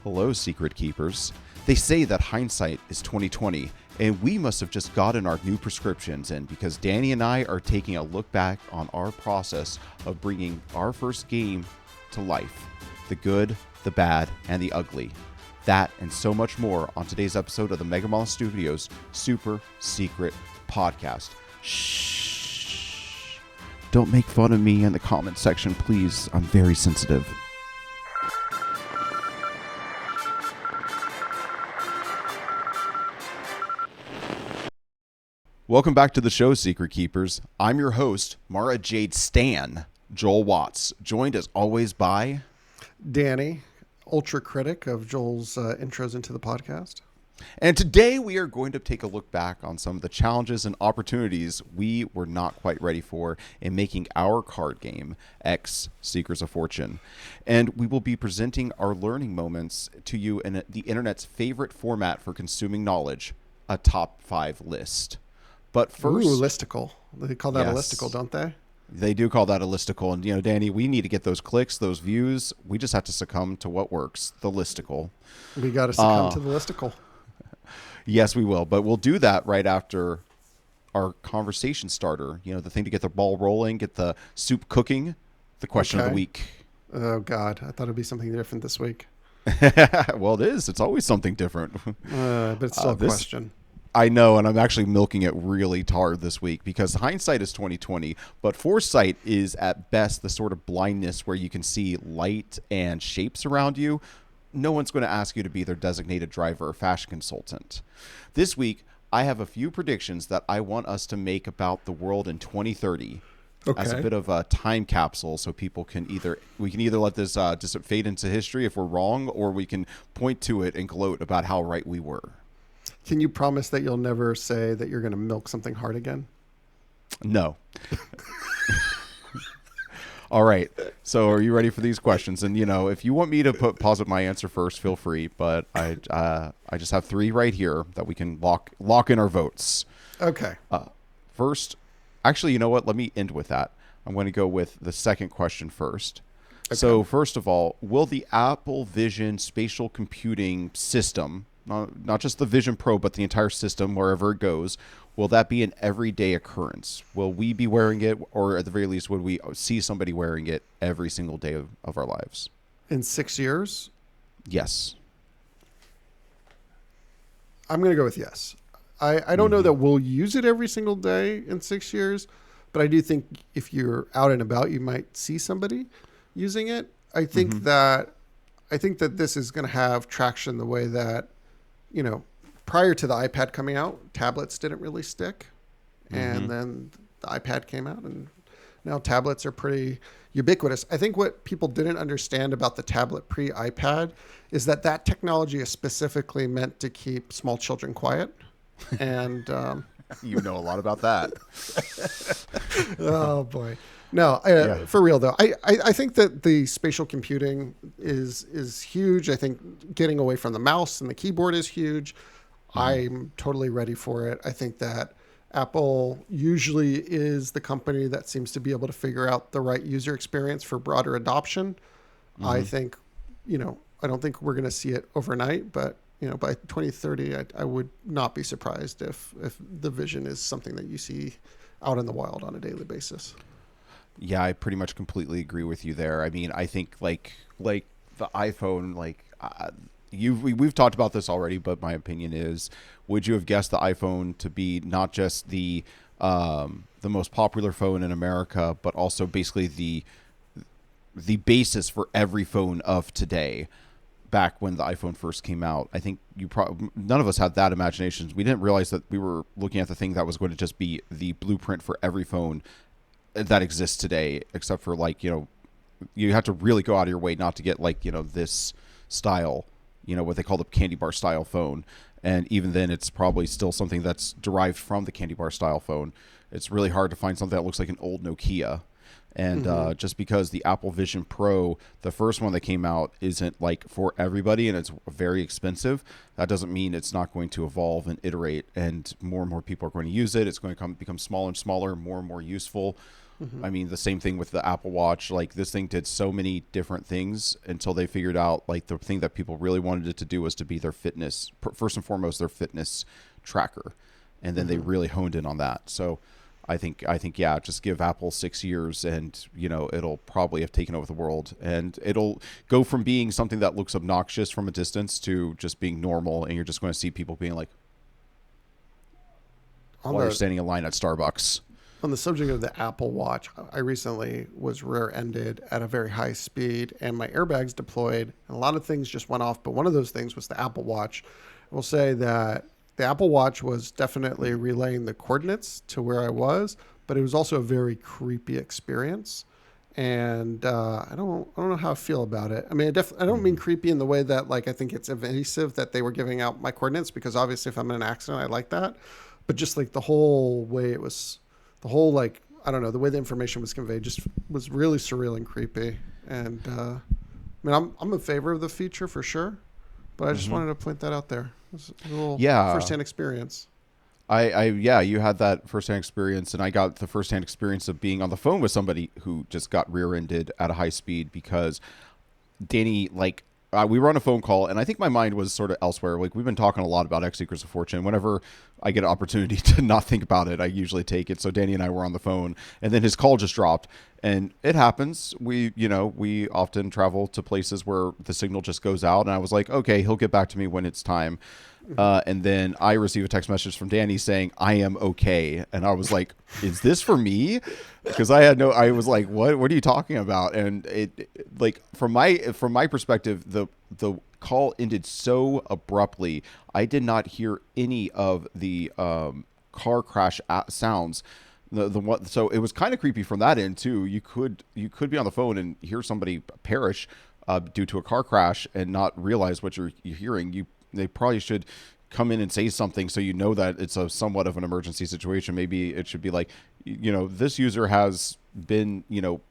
Hello, secret keepers. They say that hindsight is 2020, and we must have just gotten our new prescriptions in because Danny and I are taking a look back on our process of bringing our first game to life. The good, the bad, and the ugly. That and so much more on today's episode of the Mega Moth Studios Super Secret Podcast. Shh. Don't make fun of me in the comment section, please. I'm very sensitive. Welcome back to the show, Secret Keepers. I'm your host, Mara Jade Stan, Joel Watts, joined as always by Danny, ultra critic of Joel's intros into the podcast. And today we are going to take a look back on some of the challenges and opportunities we were not quite ready for in making our card game, X Seekers of Fortune. And we will be presenting our learning moments to you in the internet's favorite format for consuming knowledge, a top 5 list. But first... Ooh, listicle. They call that a listicle, don't they? They do call that a listicle. And, Danny, we need to get those clicks, those views. We just have to succumb to what works, the listicle. We got to succumb to the listicle. Yes, we will. But we'll do that right after our conversation starter. The thing to get the ball rolling, get the soup cooking, the question of the week. Oh, God. I thought it'd be something different this week. Well, it is. It's always something different. But it's still a question. I know, and I'm actually milking it really hard this week because hindsight is 2020, but foresight is at best the sort of blindness where you can see light and shapes around you. No one's going to ask you to be their designated driver or fashion consultant. This week, I have a few predictions that I want us to make about the world in 2030 as a bit of a time capsule, so people can either let this just fade into history if we're wrong, or we can point to it and gloat about how right we were. Can you promise that you'll never say that you're going to milk something hard again? No. All right. So are you ready for these questions? And, if you want me to posit my answer first, feel free. But I just have 3 right here that we can lock in our votes. Okay. First, actually, you know what? Let me end with that. I'm going to go with the second question first. Okay. So first of all, will the Apple Vision spatial computing system, not just the Vision Pro, but the entire system, wherever it goes, will that be an everyday occurrence? Will we be wearing it, or at the very least, would we see somebody wearing it every single day of our lives? In 6 years? Yes. I'm going to go with yes. I don't know that we'll use it every single day in 6 years, but I do think if you're out and about, you might see somebody using it. I think that this is going to have traction the way that, prior to the iPad coming out, tablets didn't really stick. And then the iPad came out, and now tablets are pretty ubiquitous. I think what people didn't understand about the tablet pre-iPad is that technology is specifically meant to keep small children quiet. And you know a lot about that. Oh, boy. No, for real, though. I think that the spatial computing is huge. I think getting away from the mouse and the keyboard is huge. I'm totally ready for it. I think that Apple usually is the company that seems to be able to figure out the right user experience for broader adoption. I think, I don't think we're going to see it overnight, but, by 2030, I would not be surprised if the vision is something that you see out in the wild on a daily basis. Yeah, I pretty much completely agree with you there. I mean, I think like the iPhone, we've talked about this already, but my opinion is, would you have guessed the iPhone to be not just the most popular phone in America, but also basically the basis for every phone of today? Back when the iPhone first came out, I think none of us had that imagination. We didn't realize that we were looking at the thing that was going to just be the blueprint for every phone that exists today, except for you have to really go out of your way not to get this style, what they call the candy bar style phone. And even then, it's probably still something that's derived from the candy bar style phone. It's really hard to find something that looks like an old Nokia. And just because the Apple Vision Pro, the first one that came out, isn't for everybody and it's very expensive, that doesn't mean it's not going to evolve and iterate, and more people are going to use it. It's going to become smaller and smaller, more and more useful. I mean, the same thing with the Apple Watch. Like, this thing did so many different things until they figured out, like, the thing that people really wanted it to do was to be their fitness, first and foremost, their fitness tracker. And then they really honed in on that. So I think, yeah, just give Apple 6 years and, it'll probably have taken over the world. And it'll go from being something that looks obnoxious from a distance to just being normal. And you're just going to see people being like, while you're standing in line at Starbucks. On the subject of the Apple Watch, I recently was rear-ended at a very high speed, and my airbags deployed, and a lot of things just went off, but one of those things was the Apple Watch. I will say that the Apple Watch was definitely relaying the coordinates to where I was, but it was also a very creepy experience, and I don't know how I feel about it. I mean, I don't mean creepy in the way that, like, I think it's evasive that they were giving out my coordinates, because obviously if I'm in an accident, I like that, but just like the whole way it was. The whole, like, I don't know, the way the information was conveyed just was really surreal and creepy. And, I mean, I'm in favor of the feature for sure, but I just wanted to point that out there. It was a little firsthand experience. Yeah, you had that firsthand experience, and I got the firsthand experience of being on the phone with somebody who just got rear-ended at a high speed because Danny, like, we were on a phone call, and I think my mind was sort of elsewhere. Like, we've been talking a lot about X Secrets of Fortune. Whenever I get an opportunity to not think about it, I usually take it. So Danny and I were on the phone, and then his call just dropped. And it happens. We often travel to places where the signal just goes out. And I was like, okay, he'll get back to me when it's time. And then I receive a text message from Danny saying, I am okay. And I was like, is this for me? Because I was like, what are you talking about? And it like, from my perspective, the call ended so abruptly. I did not hear any of the car crash sounds. So it was kind of creepy from that end too. You could be on the phone and hear somebody perish due to a car crash and not realize what you're hearing. They probably should come in and say something so you know that it's a somewhat of an emergency situation. Maybe it should be like, this user has been, in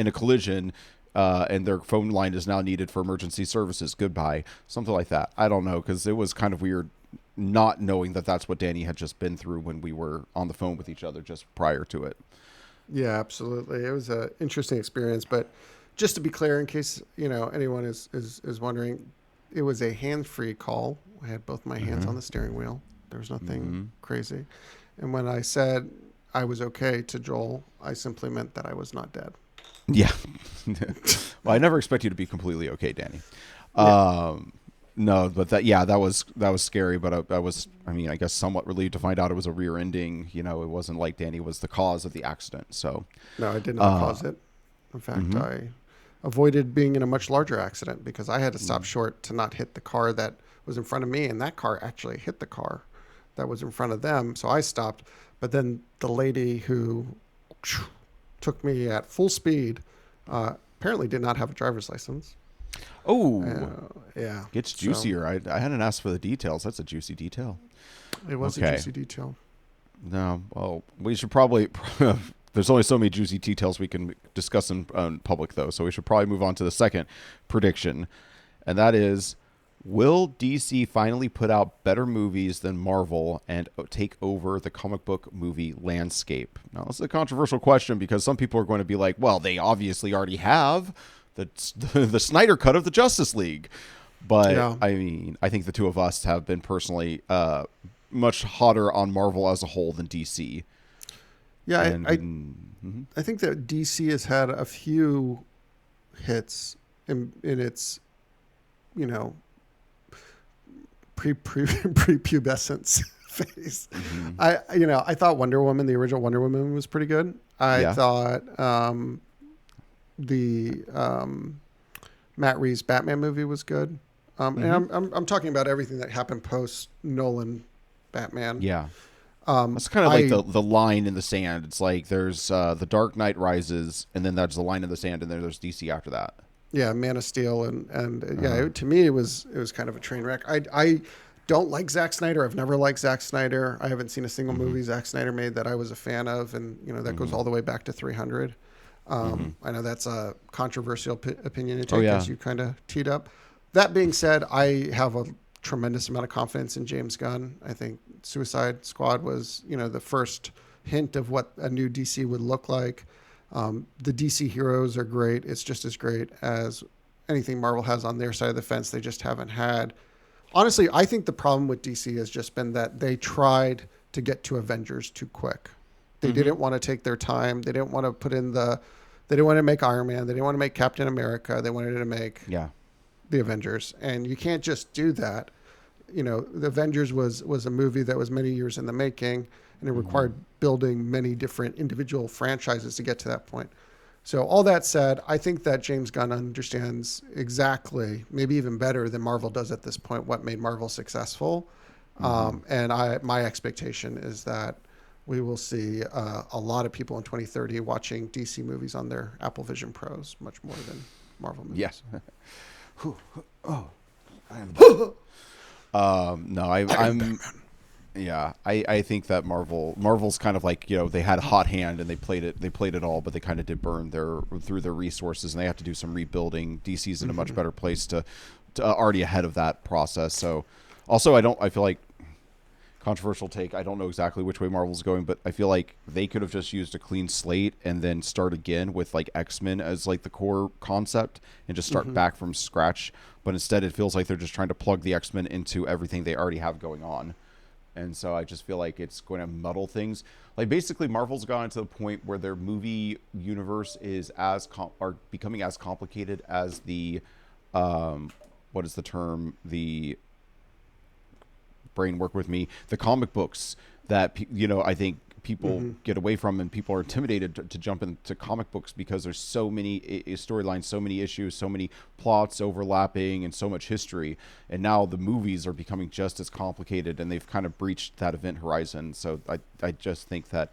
a collision and their phone line is now needed for emergency services. Goodbye. Something like that. I don't know, because it was kind of weird not knowing that that's what Danny had just been through when we were on the phone with each other just prior to it. Yeah, absolutely. It was an interesting experience, but just to be clear, in case, anyone is wondering, it was a hands-free call. I had both my hands on the steering wheel. There was nothing crazy. And when I said I was okay to Joel, I simply meant that I was not dead. Yeah. Well, I never expect you to be completely okay, Danny. Yeah. No, but that was scary. But I guess somewhat relieved to find out it was a rear ending. It wasn't like Danny was the cause of the accident. So no, I did not cause it. In fact, I avoided being in a much larger accident because I had to stop short to not hit the car that was in front of me, and that car actually hit the car that was in front of them. So I stopped, but then the lady who took me at full speed apparently did not have a driver's license. Oh, yeah. Gets juicier. I hadn't asked for the details. That's a juicy detail. It was a juicy detail. No, well, we should probably... There's only so many juicy details we can discuss in public, though, so we should probably move on to the second prediction, and that is, will DC finally put out better movies than Marvel and take over the comic book movie landscape? Now, this is a controversial question because some people are going to be like, well, they obviously already have the Snyder cut of the Justice League. But, yeah. I mean, I think the two of us have been personally much hotter on Marvel as a whole than DC. Yeah, I think that DC has had a few hits in its, prepubescence phase. I thought Wonder Woman, the original Wonder Woman, was pretty good. I thought the Matt Reeves Batman movie was good. And I'm talking about everything that happened post Nolan Batman. Yeah. It's kind of like the line in the sand. It's like there's The Dark Knight Rises, and then there's the line in the sand, and then there's DC after that. Yeah, Man of Steel, and to me it was kind of a train wreck. I don't like Zack Snyder. I've never liked Zack Snyder. I haven't seen a single movie Zack Snyder made that I was a fan of, and that goes all the way back to 300. I know that's a controversial opinion to take, as you kind of teed up. That being said, I have a tremendous amount of confidence in James Gunn. I think Suicide Squad was, the first hint of what a new DC would look like. The DC heroes are great. It's just as great as anything Marvel has on their side of the fence. They just haven't had. Honestly, I think the problem with DC has just been that they tried to get to Avengers too quick. They didn't want to take their time. They didn't want to put in the. They didn't want to make Iron Man. They didn't want to make Captain America. They wanted to make the Avengers, and you can't just do that. You know, the Avengers was a movie that was many years in the making, and it required building many different individual franchises to get to that point. So all that said, I think that James Gunn understands exactly, maybe even better than Marvel does at this point, what made Marvel successful. And my expectation is that we will see a lot of people in 2030 watching DC movies on their Apple Vision Pros much more than Marvel movies. Yes. I think that Marvel's kind of like, you know, they had a hot hand and they played it all, but they kind of did burn through their resources, and they have to do some rebuilding. DC's in a much better place to already ahead of that process. So also I feel like, controversial take, I don't know exactly which way Marvel's going, but I feel like they could have just used a clean slate and then start again with like X-Men as like the core concept and just start back from scratch. But instead it feels like they're just trying to plug the X-Men into everything they already have going on. And so I just feel like it's going to muddle things. Like basically Marvel's gotten to the point where their movie universe is are becoming as complicated as the what is the term? The brain work with me. The comic books that I think people get away from, and people are intimidated to jump into comic books because there's so many storylines, so many issues, so many plots overlapping, and so much history. And now the movies are becoming just as complicated, and they've kind of breached that event horizon. So I just think that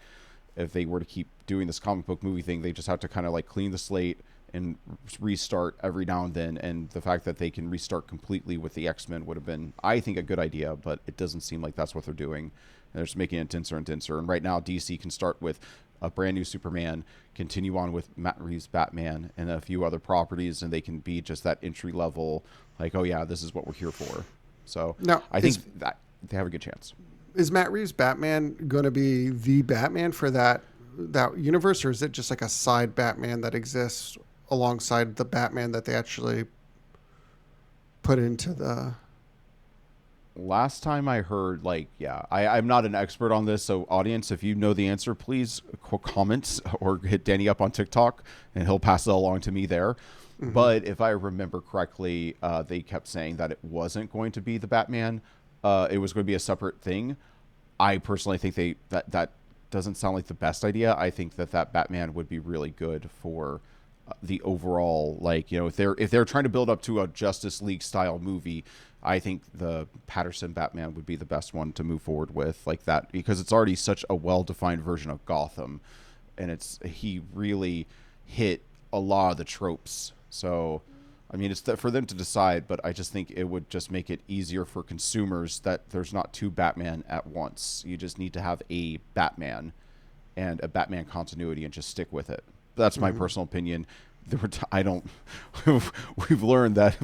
if they were to keep doing this comic book movie thing, they just have to kind of like clean the slate and restart every now and then. And the fact that they can restart completely with the X-Men would have been, I think, a good idea, but it doesn't seem like that's what they're doing. They're just making it denser and denser. And right now DC can start with a brand new Superman, continue on with Matt Reeves' Batman and a few other properties, and they can be just that entry level, like, oh yeah, this is what we're here for. So now, I think that they have a good chance. Is Matt Reeves' Batman going to be the Batman for that universe, or is it just like a side Batman that exists alongside the Batman that they actually put into the... Last time I heard, like, I'm not an expert on this, so audience, if you know the answer, please comment or hit Danny up on TikTok, and he'll pass it along to me there. But if I remember correctly, they kept saying that it wasn't going to be the Batman. It was going to be a separate thing. I personally think that doesn't sound like the best idea. I think that Batman would be really good for the overall, like, if they're trying to build up to a Justice League style movie, I think the Patterson Batman would be the best one to move forward with, like that, because it's already such a well-defined version of Gotham, and he really hit a lot of the tropes. So, I mean, it's for them to decide, but I just think it would just make it easier for consumers that there's not two Batman at once. You just need to have a Batman and a Batman continuity and just stick with it. That's my personal opinion. We've learned that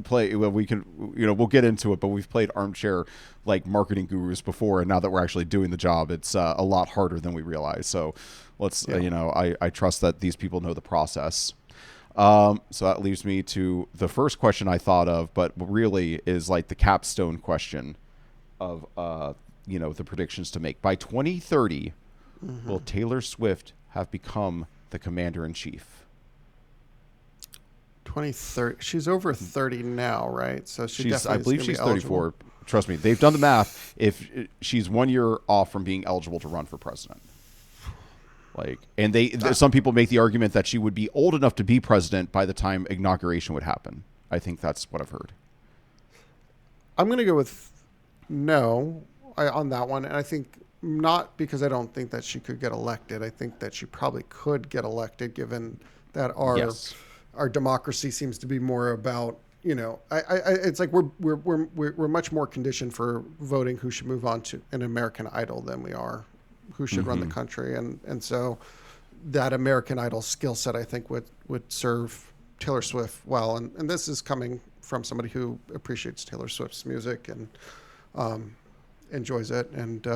we can, we'll get into it, but we've played armchair like marketing gurus before, and now that we're actually doing the job, it's a lot harder than we realize. So let's, I trust that these people know the process. So that leaves me to the first question I thought of, but really is like the capstone question of, the predictions to make. By 2030, will Taylor Swift have become the commander-in-chief? 2030. She's over 30 now, right? So I believe she's 34. Trust me, they've done the math. If she's 1 year off from being eligible to run for president, some people make the argument that she would be old enough to be president by the time inauguration would happen. I think that's what I've heard. I'm going to go with no on that one, and I think not because I don't think that she could get elected. I think that she probably could get elected, given that our democracy seems to be more about, it's like we're much more conditioned for voting who should move on to an American Idol than we are who should run the country. And so that American Idol skill set, I think, would serve Taylor Swift well. And this is coming from somebody who appreciates Taylor Swift's music and enjoys it. And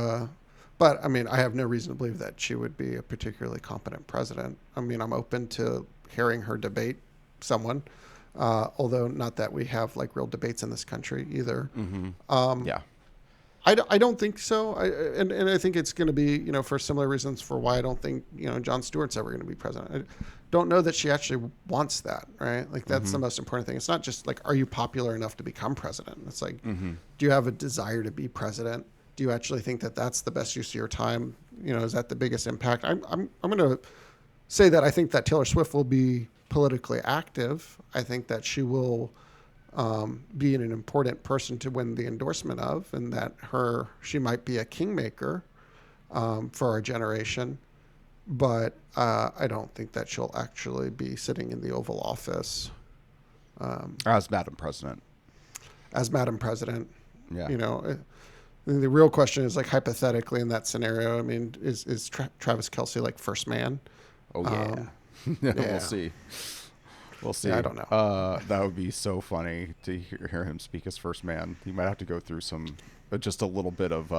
But I mean, I have no reason to believe that she would be a particularly competent president. I mean, I'm open to hearing her debate someone, although not that we have like real debates in this country either. Yeah. I don't think so. And I think it's going to be, for similar reasons for why I don't think, Jon Stewart's ever going to be president. I don't know that she actually wants that, right? Like, that's the most important thing. It's not just like, are you popular enough to become president? It's like, do you have a desire to be president? Do you actually think that that's the best use of your time? Is that the biggest impact? I'm going to say that I think that Taylor Swift will be politically active. I think that she will be an important person to win the endorsement of, and that she might be a kingmaker for our generation. But I don't think that she'll actually be sitting in the Oval Office As Madam President. as Madam President. Yeah. The real question is, like, hypothetically in that scenario, I mean, is Travis Kelce like first man? Oh, yeah. We'll see. We'll see. Yeah, I don't know. That would be so funny to hear him speak as first man. He might have to go through just a little bit of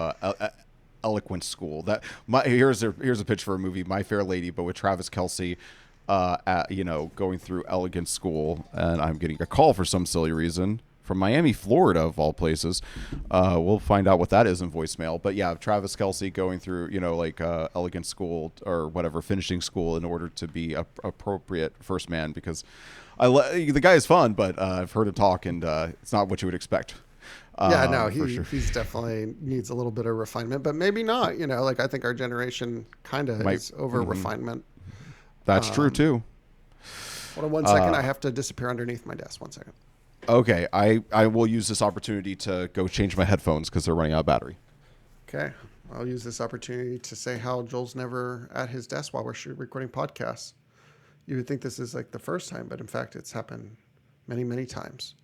eloquent school. Here's a pitch for a movie, My Fair Lady, but with Travis Kelce, going through elegant school, and I'm getting a call for some silly reason from Miami, Florida, of all places. We'll find out what that is in voicemail. But yeah, Travis Kelce going through, elegant school or whatever, finishing school in order to be a appropriate first man, because the guy is fun, but I've heard him talk, and it's not what you would expect. He's definitely needs a little bit of refinement, but maybe not. I think our generation kind of is over refinement. That's true too. Hold on 1 second. I have to disappear underneath my desk. 1 second. Okay, I will use this opportunity to go change my headphones because they're running out of battery. Okay, I'll use this opportunity to say how Joel's never at his desk while we're recording podcasts. You would think this is like the first time, but in fact, it's happened many, many times.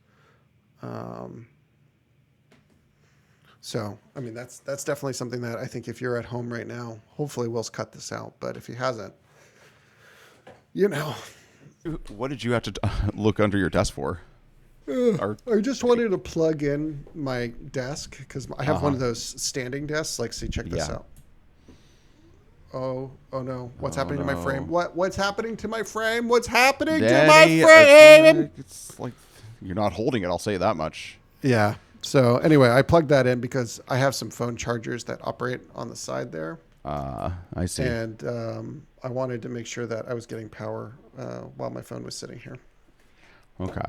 So, I mean, that's definitely something that I think if you're at home right now, hopefully Will's cut this out. But if he hasn't, What did you have to look under your desk for? I just wanted to plug in my desk because I have one of those standing desks. Like, see, check this out. Oh no! What's happening to my frame? What's happening to my frame? What's happening to my frame? It's like you're not holding it. I'll say that much. Yeah. So anyway, I plugged that in because I have some phone chargers that operate on the side there. I see. And I wanted to make sure that I was getting power while my phone was sitting here. Okay.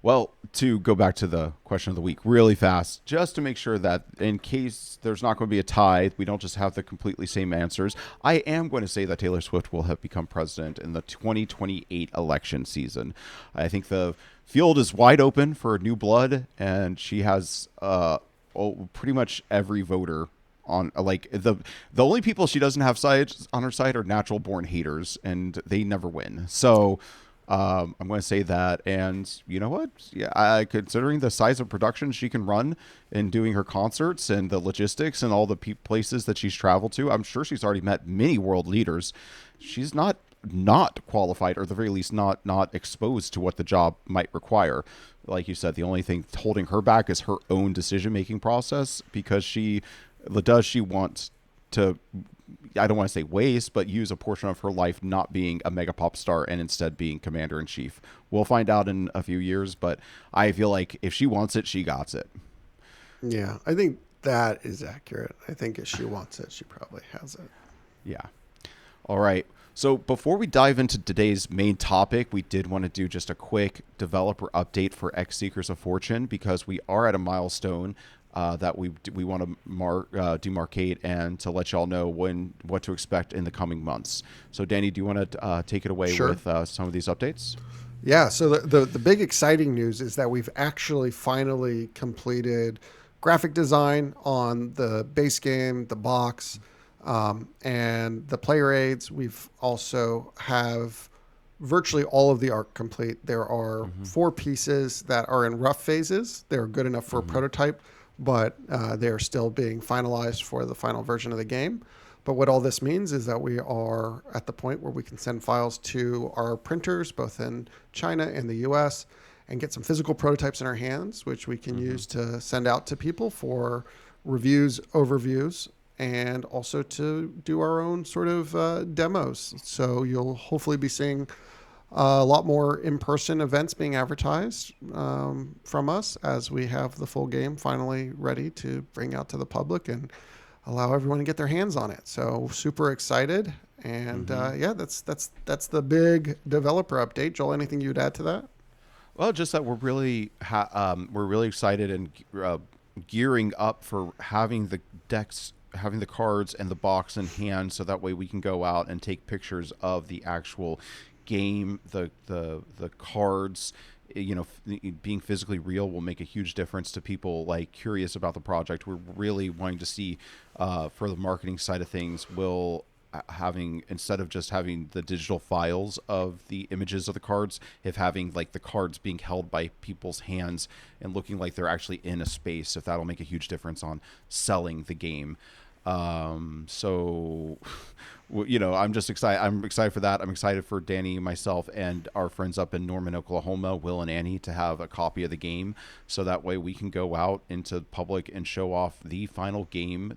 Well, to go back to the question of the week really fast, just to make sure that in case there's not going to be a tie, we don't just have the completely same answers. I am going to say that Taylor Swift will have become president in the 2028 election season. I think the field is wide open for new blood, and she has pretty much every voter on, like, the only people she doesn't have sides on her side are natural born haters, and they never win. So I'm going to say that, and you know what? Yeah, considering the size of production she can run in doing her concerts and the logistics and all the places that she's traveled to, I'm sure she's already met many world leaders. She's not qualified, or at the very least not exposed to what the job might require. Like you said, the only thing holding her back is her own decision-making process, because she wants to, I don't want to say waste, but use a portion of her life not being a mega pop star and instead being commander-in-chief. We'll find out in a few years, but I feel like if she wants it, she got it. Yeah, I think that is accurate. I think if she wants it, she probably has it. Yeah. All right. So before we dive into today's main topic, we did want to do just a quick developer update for X Seekers of Fortune, because we are at a milestone that we want to demarcate, and to let y'all know what to expect in the coming months. So Danny, do you want to take it away with some of these updates? Yeah. So the big exciting news is that we've actually finally completed graphic design on the base game, the box, and the player aids. We've also have virtually all of the art complete. There are 4 pieces that are in rough phases. They're good enough for a prototype, but they're still being finalized for the final version of the game. But what all this means is that we are at the point where we can send files to our printers, both in China and the US, and get some physical prototypes in our hands, which we can use to send out to people for reviews, overviews, and also to do our own sort of demos. So you'll hopefully be seeing a lot more in-person events being advertised from us as we have the full game finally ready to bring out to the public and allow everyone to get their hands on it. So super excited, and yeah, that's the big developer update. Joel, anything you'd add to that? Well, just that we're really excited and gearing up for having the decks, having the cards and the box in hand, so that way we can go out and take pictures of the actual game. The cards, being physically real will make a huge difference to people like curious about the project. We're really wanting to see, for the marketing side of things, will having, instead of just having the digital files of the images of the cards, if having like the cards being held by people's hands and looking like they're actually in a space, if that'll make a huge difference on selling the game. So I'm just excited. I'm excited for that. I'm excited for Danny, myself, and our friends up in Norman, Oklahoma, Will and Annie, to have a copy of the game, so that way we can go out into the public and show off the final game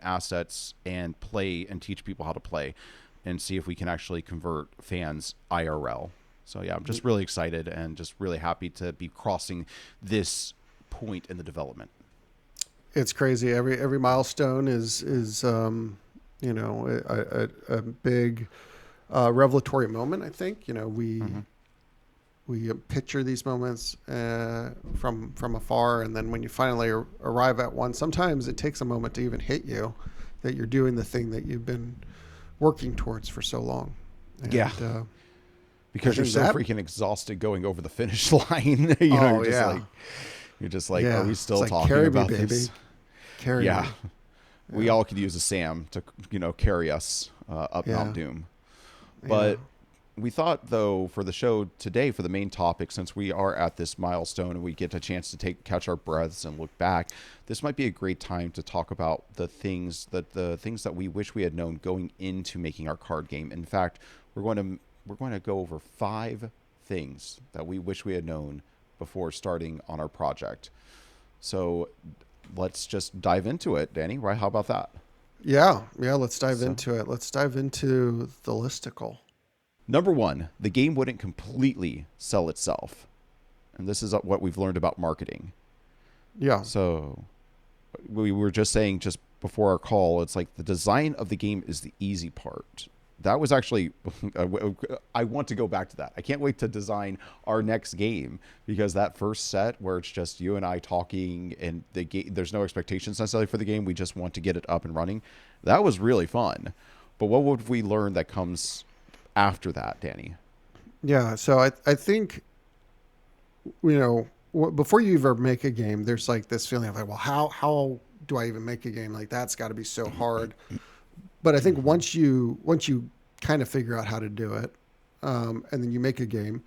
assets, and play and teach people how to play, and see if we can actually convert fans IRL. So yeah, I'm just really excited and just really happy to be crossing this point in the development. It's crazy. Every milestone is a big revelatory moment. I think we picture these moments from afar, and then when you finally arrive at one, sometimes it takes a moment to even hit you that you're doing the thing that you've been working towards for so long. And, yeah. Because you're so freaking exhausted going over the finish line. You're just like, are we still talking about this? Carry me. We all could use a Sam to, carry us up Mount Doom. But we thought, though, for the show today, for the main topic, since we are at this milestone and we get a chance to catch our breaths and look back, this might be a great time to talk about the things that we wish we had known going into making our card game. In fact, we're going to go over 5 things that we wish we had known before starting on our project. So let's just dive into it, Danny, right? How about that? Yeah, let's dive into it. Let's dive into the listicle. Number 1, the game wouldn't completely sell itself. And this is what we've learned about marketing. Yeah. So we were just saying just before our call, it's like the design of the game is the easy part. That was actually, I want to go back to that. I can't wait to design our next game, because that first set where it's just you and I talking and there's no expectations necessarily for the game. We just want to get it up and running. That was really fun. But what would we learn that comes after that, Danny? Yeah. So I think, before you ever make a game, there's like this feeling of like, well, how do I even make a game? Like, that's got to be so hard. But I think once you kind of figure out how to do it, and then you make a game,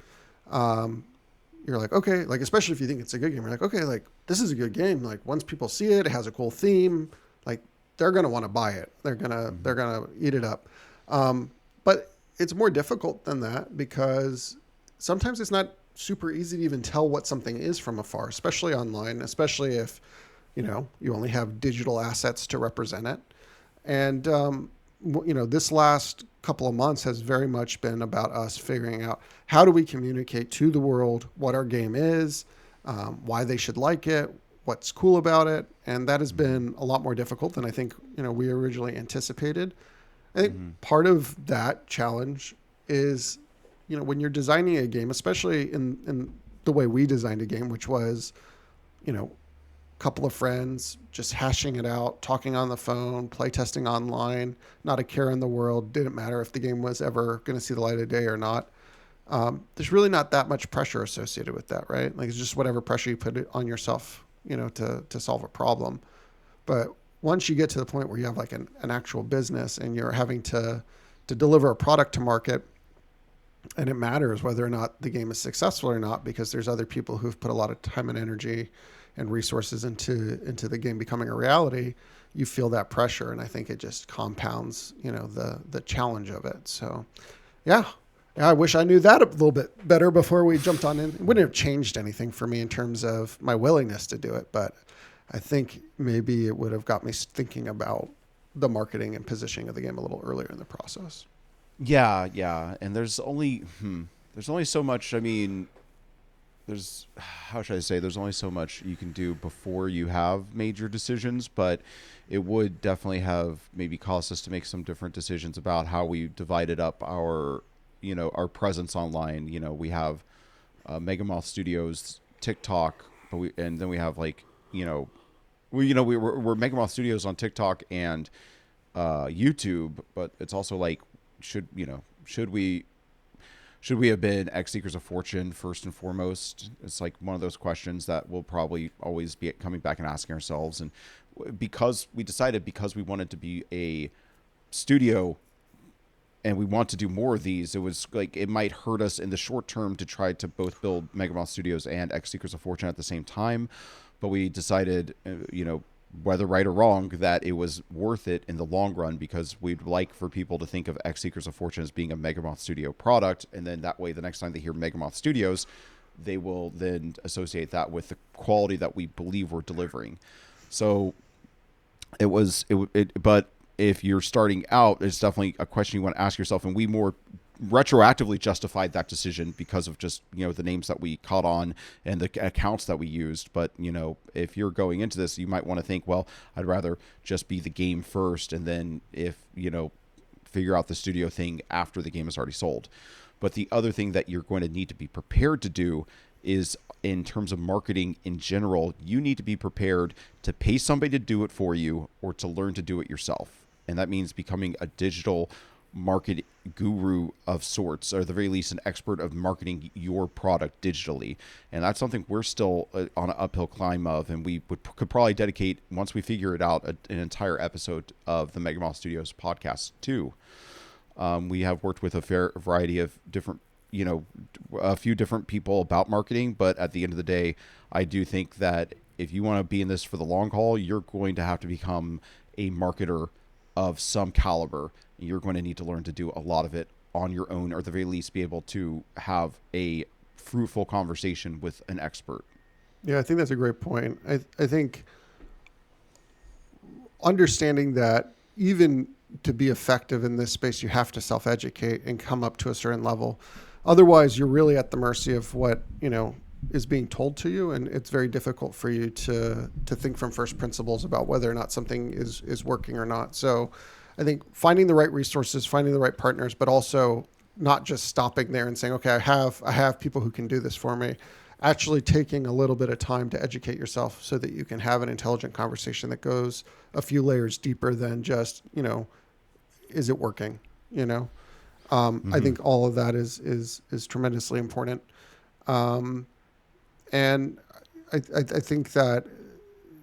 you're like, okay, like, especially if you think it's a good game, you're like, okay, like, this is a good game. Like, once people see it, it has a cool theme, like, they're going to want to buy it. They're going to eat it up. But it's more difficult than that, because sometimes it's not super easy to even tell what something is from afar, especially online, especially if, you only have digital assets to represent it. And, this last couple of months has very much been about us figuring out how do we communicate to the world what our game is, why they should like it, what's cool about it. And that has been a lot more difficult than I think, we originally anticipated. I think part of that challenge is, when you're designing a game, especially in the way we designed a game, which was, couple of friends just hashing it out, talking on the phone, play testing online, not a care in the world. Didn't matter if the game was ever going to see the light of day or not. There's really not that much pressure associated with that, right? Like, it's just whatever pressure you put on yourself, to solve a problem. But once you get to the point where you have like an actual business and you're having to deliver a product to market, and it matters whether or not the game is successful or not, because there's other people who've put a lot of time and energy and resources into the game becoming a reality, you feel that pressure. And I think it just compounds, the challenge of it. So yeah, I wish I knew that a little bit better before we jumped on in. It wouldn't have changed anything for me in terms of my willingness to do it, but I think maybe it would have got me thinking about, the marketing and positioning of the game a little earlier in the process. Yeah, and there's only so much. I mean, there's how should I say? There's only so much you can do before you have major decisions, but it would definitely have maybe caused us to make some different decisions about how we divided up our presence online. We have Megamoth Studios, TikTok, and then we have like we're Megamoth Studios on TikTok and YouTube, but it's also like should should we should we have been X Seekers of Fortune first and foremost? It's like one of those questions that we'll probably always be coming back and asking ourselves. And because we wanted to be a studio and we want to do more of these, it was like it might hurt us in the short term to try to both build Megamoth Studios and X Seekers of Fortune at the same time. But we decided, whether right or wrong, that it was worth it in the long run because we'd like for people to think of X Seekers of Fortune as being a Megamoth Studio product. And then that way, the next time they hear Megamoth Studios, they will then associate that with the quality that we believe we're delivering. So but if you're starting out, it's definitely a question you want to ask yourself. And we more retroactively justified that decision because of just, the names that we caught on and the accounts that we used. But, if you're going into this, you might want to think, well, I'd rather just be the game first. And then figure out the studio thing after the game is already sold. But the other thing that you're going to need to be prepared to do is in terms of marketing in general, you need to be prepared to pay somebody to do it for you or to learn to do it yourself. And that means becoming a digital market guru of sorts, or at the very least an expert of marketing your product digitally. And that's something we're still on an uphill climb of, and we could probably dedicate, once we figure it out, an entire episode of the Megamoth Studios podcast too. We have worked with a fair variety of different, a few different people about marketing, but at the end of the day, I do think that if you want to be in this for the long haul, you're going to have to become a marketer of some caliber. You're going to need to learn to do a lot of it on your own, or at the very least be able to have a fruitful conversation with an expert. Yeah, I think that's a great point. I think understanding that even to be effective in this space, you have to self-educate and come up to a certain level. Otherwise, you're really at the mercy of what, is being told to you. And it's very difficult for you to think from first principles about whether or not something is working or not. So I think finding the right resources, finding the right partners, but also not just stopping there and saying, okay, I have people who can do this for me. Actually taking a little bit of time to educate yourself so that you can have an intelligent conversation that goes a few layers deeper than just, is it working? I think all of that is tremendously important. And I think that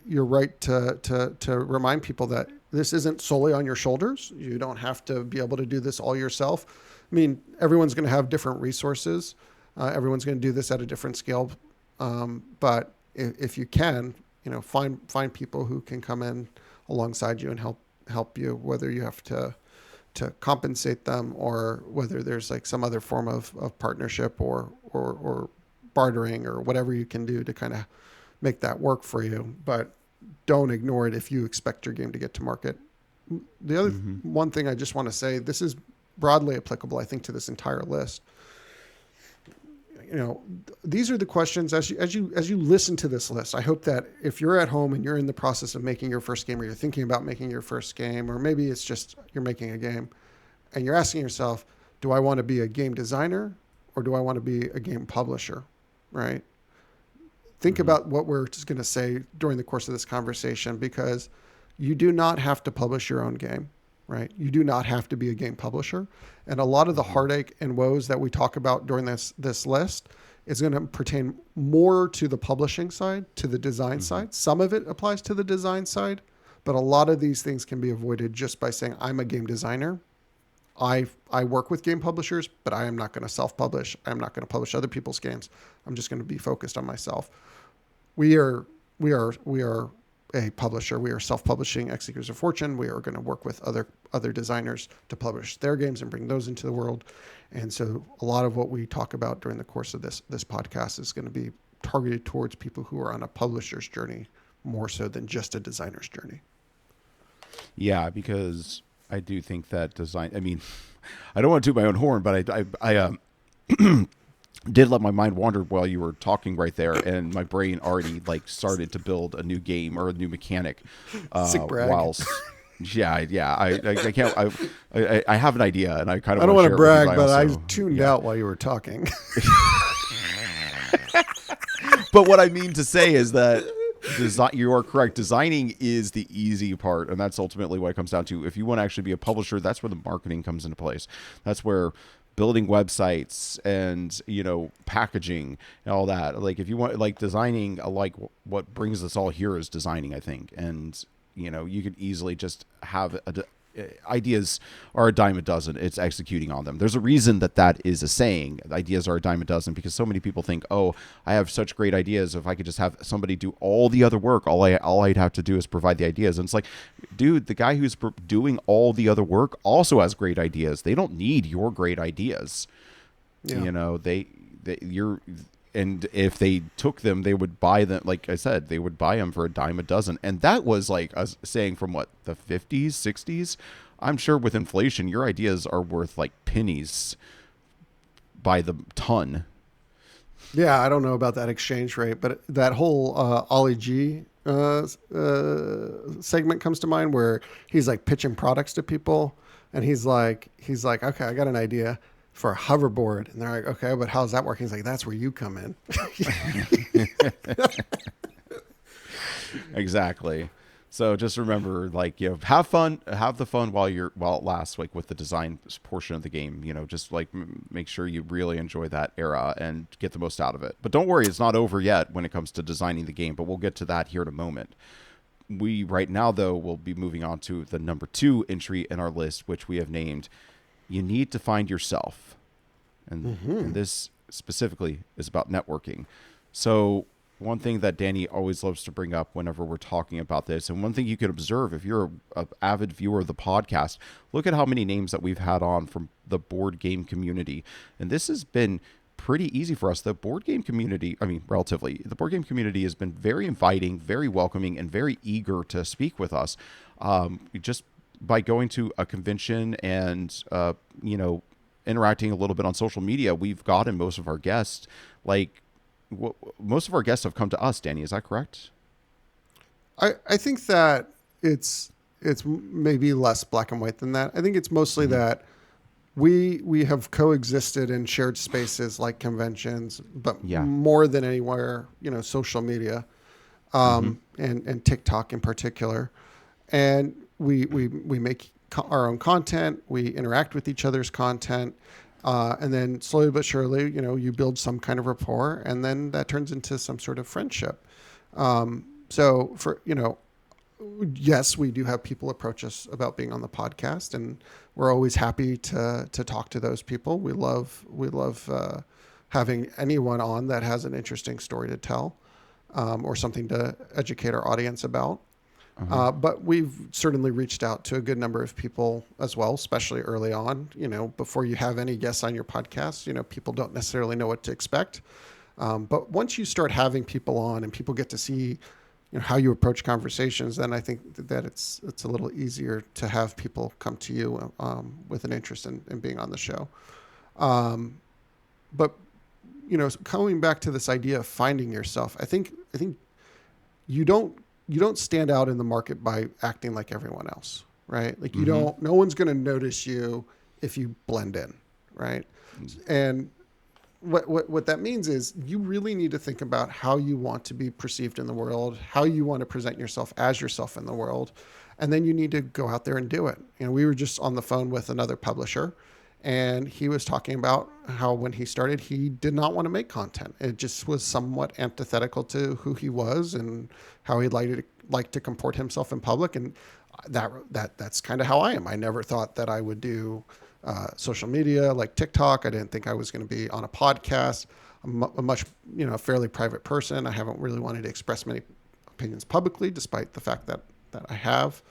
you're right to remind people that this isn't solely on your shoulders. You don't have to be able to do this all yourself. I mean, everyone's going to have different resources. Everyone's going to do this at a different scale. But if you can, find people who can come in alongside you and help you, whether you have to compensate them or whether there's like some other form of partnership or bartering or whatever you can do to kind of make that work for you. But don't ignore it if you expect your game to get to market. The other one thing I just want to say, this is broadly applicable, I think, to this entire list. These are the questions as you listen to this list. I hope that if you're at home and you're in the process of making your first game, or you're thinking about making your first game, or maybe it's just you're making a game and you're asking yourself, do I want to be a game designer or do I want to be a game publisher? Right? Think about what we're just going to say during the course of this conversation, because you do not have to publish your own game, right? You do not have to be a game publisher. And a lot of the heartache and woes that we talk about during this list is going to pertain more to the publishing side, to the design side. Some of it applies to the design side, but a lot of these things can be avoided just by saying, I'm a game designer. I work with game publishers, but I am not going to self-publish. I'm not going to publish other people's games. I'm just going to be focused on myself. We are a publisher. We are self-publishing X Seekers of Fortune. We are going to work with other designers to publish their games and bring those into the world. And so a lot of what we talk about during the course of this podcast is going to be targeted towards people who are on a publisher's journey more so than just a designer's journey. Yeah, because I do think that design. I mean, I don't want to toot my own horn, but I did let my mind wander while you were talking right there, and my brain already like started to build a new game or a new mechanic. Sick brag. Whilst, yeah, I can't. I have an idea, and I kind of I don't want to want share to it with you. brag, but I Also, tuned yeah. out while you were talking. But what I mean to say is that you are correct. Designing is the easy part, and that's ultimately what it comes down to. If you want to actually be a publisher, that's where the marketing comes into place. That's where building websites and packaging and all that. Like if you want like designing, like what brings us all here is designing, I think, and you could easily just have ideas are a dime a dozen. It's executing on them. There's a reason that is a saying. Ideas are a dime a dozen because so many people think, oh, I have such great ideas. If I could just have somebody do all the other work, all I'd have to do is provide the ideas. And it's like, dude, the guy who's doing all the other work also has great ideas. They don't need your great ideas. Yeah. You're. And if they took them, they would buy them. Like I said, they would buy them for a dime a dozen. And that was like a saying from what, the 50s, 60s? I'm sure with inflation, your ideas are worth like pennies by the ton. Yeah, I don't know about that exchange rate, but that whole Ollie G segment comes to mind where he's like pitching products to people, and he's like, okay, I got an idea for a hoverboard, and they're like, okay, but how's that working? He's like, that's where you come in. Exactly. So just remember, like, have fun, have the fun while it lasts, like with the design portion of the game. Just like make sure you really enjoy that era and get the most out of it. But don't worry, it's not over yet when it comes to designing the game. But we'll get to that here in a moment. We right now though will be moving on to the number 2 entry in our list, which we have named "You Need to Find Yourself," and this specifically is about networking. So one thing that Danny always loves to bring up whenever we're talking about this, and one thing you could observe if you're an avid viewer of the podcast, look at how many names that we've had on from the board game community. And this has been pretty easy for us. The board game community, I mean, relatively, the board game community has been very inviting, very welcoming, and very eager to speak with us. Just by going to a convention and, interacting a little bit on social media, we've gotten most of our guests, most of our guests have come to us. Danny, is that correct? I think that it's maybe less black and white than that. I think it's mostly that we have coexisted in shared spaces like conventions, but more than anywhere, social media, and TikTok in particular. And we make our own content. We interact with each other's content. And then slowly but surely, you build some kind of rapport, and then that turns into some sort of friendship. So for, yes, we do have people approach us about being on the podcast, and we're always happy to talk to those people. We love having anyone on that has an interesting story to tell, or something to educate our audience about. But we've certainly reached out to a good number of people as well, especially early on. Before you have any guests on your podcast, people don't necessarily know what to expect. But once you start having people on and people get to see, how you approach conversations, then I think that it's a little easier to have people come to you with an interest in being on the show. But coming back to this idea of finding yourself, I think you don't stand out in the market by acting like everyone else, right? Like no one's going to notice you if you blend in, right? And what that means is you really need to think about how you want to be perceived in the world, how you want to present yourself as yourself in the world. And then you need to go out there and do it. We were just on the phone with another publisher, and he was talking about how when he started, he did not want to make content. It just was somewhat antithetical to who he was and how he'd like to comport himself in public. And that's kind of how I am. I never thought that I would do social media like TikTok. I didn't think I was going to be on a podcast. I'm a much, fairly private person. I haven't really wanted to express many opinions publicly, despite the fact that I have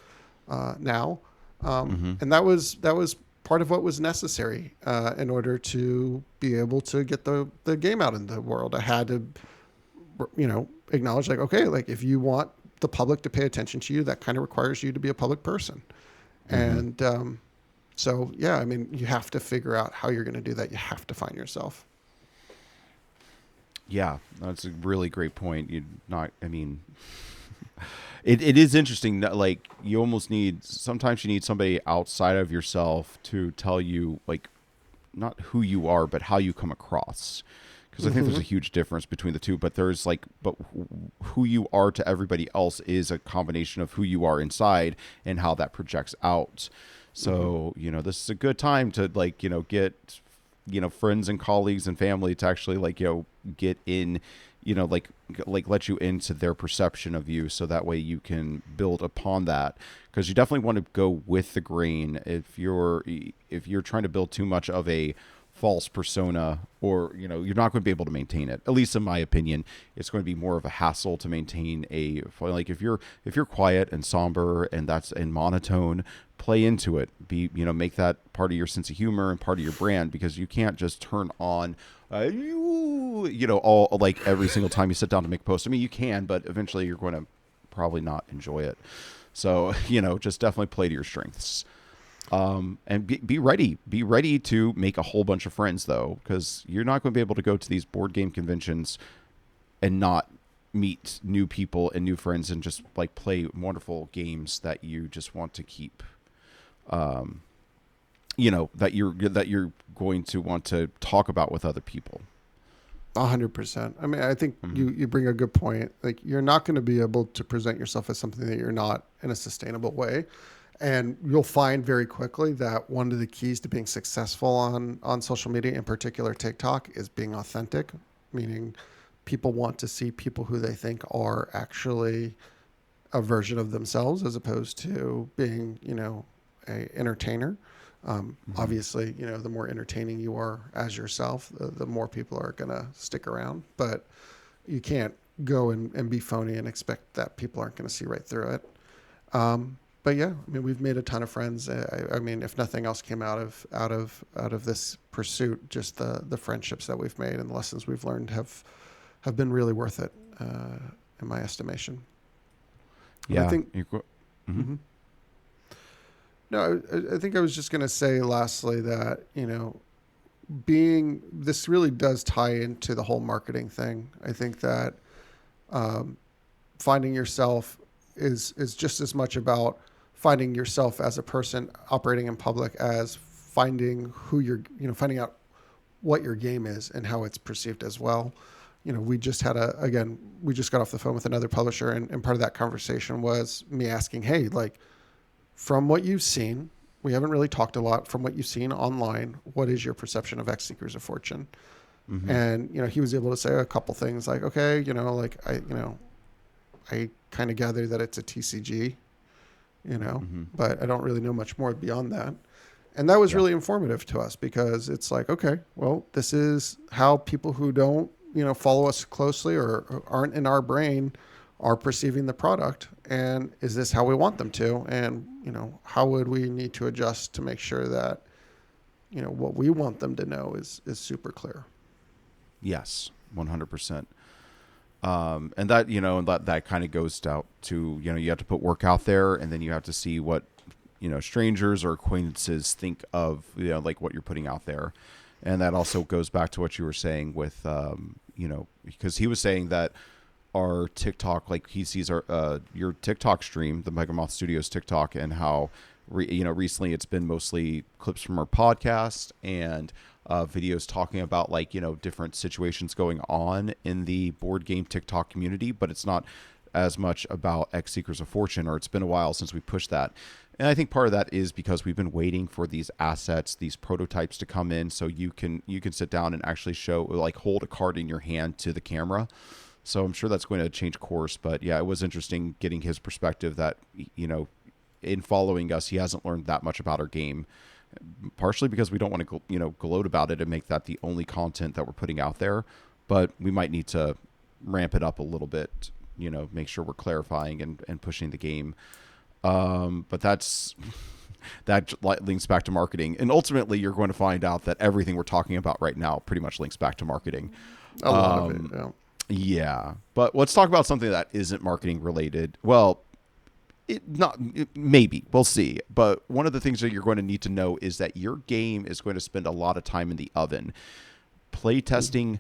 now. And that was part of what was necessary in order to be able to get the game out in the world. I had to, acknowledge like, okay, like if you want the public to pay attention to you, that kind of requires you to be a public person. Mm-hmm. And so, yeah, I mean, you have to figure out how you're going to do that. You have to find yourself. Yeah, that's a really great point. I mean, it is interesting that like sometimes you need somebody outside of yourself to tell you like not who you are, but how you come across. Because I think there's a huge difference between the two, but who you are to everybody else is a combination of who you are inside and how that projects out. So, this is a good time to like, get, friends and colleagues and family to actually like, get in, like let you into their perception of you. So that way you can build upon that. Because you definitely want to go with the grain. If you're trying to build too much of a false persona, or you're not going to be able to maintain it, at least in my opinion. It's going to be more of a hassle to maintain like if you're quiet and somber and monotone, play into it, make that part of your sense of humor and part of your brand, because you can't just turn on all like every single time you sit down to make a post. I mean, you can, but eventually you're going to probably not enjoy it. So just definitely play to your strengths. And be ready to make a whole bunch of friends, though, because you're not going to be able to go to these board game conventions and not meet new people and new friends and just like play wonderful games that you just want to keep, that you're going to want to talk about with other people. 100%. I mean, I think you bring a good point. Like, you're not going to be able to present yourself as something that you're not in a sustainable way. And you'll find very quickly that one of the keys to being successful on social media, in particular TikTok, is being authentic, meaning people want to see people who they think are actually a version of themselves as opposed to being, a entertainer. Obviously, the more entertaining you are as yourself, the more people are going to stick around. But you can't go and be phony and expect that people aren't going to see right through it. But yeah, I mean, we've made a ton of friends. I mean, if nothing else came out of this pursuit, just the friendships that we've made and the lessons we've learned have been really worth it, in my estimation. Yeah. I think. No, I think I was just going to say lastly that, this really does tie into the whole marketing thing. I think that finding yourself is just as much about finding yourself as a person operating in public as finding finding out what your game is and how it's perceived as well. We just got off the phone with another publisher, and part of that conversation was me asking, hey, like, from what you've seen, we haven't really talked a lot, from what you've seen online, what is your perception of X Seekers of Fortune? And, he was able to say a couple things like, okay, I kind of gather that it's a TCG, but I don't really know much more beyond that. And that was really informative to us, because it's like, okay, well, this is how people who don't, follow us closely or aren't in our brain are perceiving the product. And is this how we want them to? And, how would we need to adjust to make sure that, what we want them to know is super clear. Yes, 100%. And that, that kind of goes out to, you have to put work out there, and then you have to see what, strangers or acquaintances think of, like what you're putting out there. And that also goes back to what you were saying with, because he was saying that our TikTok, like he sees your TikTok stream, the Mega Moth Studios TikTok, and how, recently it's been mostly clips from our podcast and videos talking about like, different situations going on in the board game TikTok community, but it's not as much about X Seekers of Fortune, or it's been a while since we pushed that. And I think part of that is because we've been waiting for these assets, these prototypes to come in, so you can sit down and actually show, like, hold a card in your hand to the camera. So I'm sure that's going to change course. But yeah, it was interesting getting his perspective that, in following us, he hasn't learned that much about our game, partially because we don't want to, gloat about it and make that the only content that we're putting out there. But we might need to ramp it up a little bit, make sure we're clarifying and pushing the game. But that links back to marketing. And ultimately, you're going to find out that everything we're talking about right now pretty much links back to marketing. A lot of it, yeah. Yeah, but let's talk about something that isn't marketing related. Well, maybe we'll see. But one of the things that you're going to need to know is that your game is going to spend a lot of time in the oven. Playtesting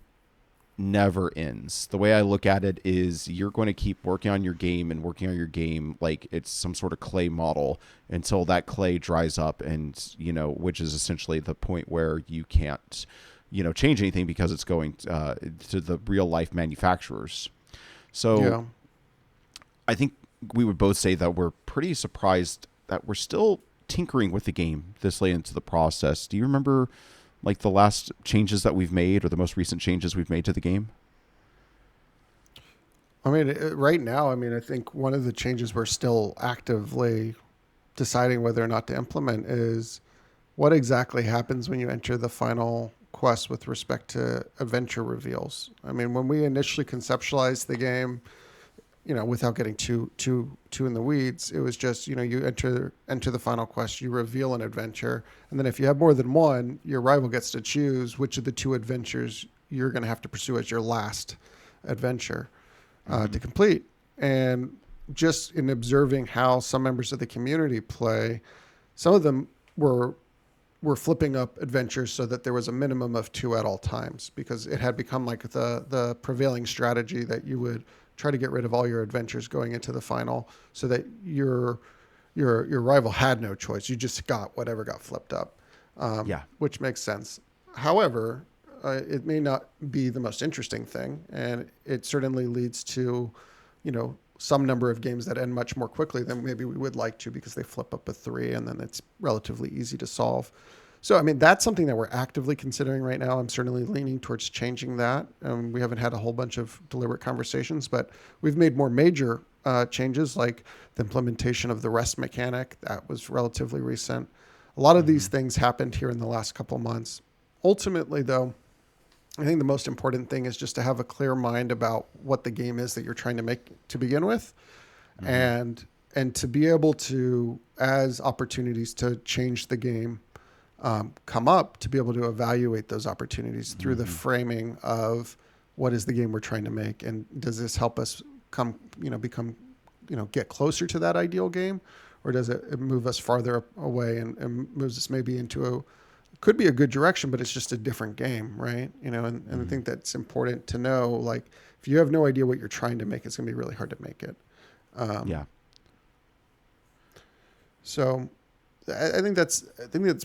never ends. The way I look at it is you're going to keep working on your game and working on your game like it's some sort of clay model until that clay dries up, and which is essentially the point where you can't change anything because it's going to the real life manufacturers. So Yeah. I think we would both say that we're pretty surprised that we're still tinkering with the game this late into the process. Do you remember like the last changes that we've made or the most recent changes we've made to the game? I mean, right now, I mean, I think one of the changes we're still actively deciding whether or not to implement is what exactly happens when you enter the final quest with respect to adventure reveals. I mean, when we initially conceptualized the game, without getting too in the weeds, it was just you enter the final quest, you reveal an adventure, and then if you have more than one, your rival gets to choose which of the two adventures you're going to have to pursue as your last adventure to complete. And just in observing how some members of the community play, some of them were flipping up adventures so that there was a minimum of two at all times, because it had become like the prevailing strategy that you would try to get rid of all your adventures going into the final so that your rival had no choice. You just got whatever got flipped up, Yeah. which makes sense. However, it may not be the most interesting thing, and it certainly leads to, some number of games that end much more quickly than maybe we would like to, because they flip up a 3 and then it's relatively easy to solve. So, I mean, that's something that we're actively considering right now. I'm certainly leaning towards changing that. We haven't had a whole bunch of deliberate conversations, but we've made more major changes, like the implementation of the rest mechanic. That was relatively recent. A lot of these things happened here in the last couple months. Ultimately, though, I think the most important thing is just to have a clear mind about what the game is that you're trying to make to begin with, and to be able to, as opportunities to change the game come up, to be able to evaluate those opportunities through the framing of what is the game we're trying to make, and does this help us get closer to that ideal game, or does it move us farther away and moves us maybe into could be a good direction, but it's just a different game, right? And I think that's important to know. Like, if you have no idea what you're trying to make, it's going to be really hard to make it. Yeah. So I think that's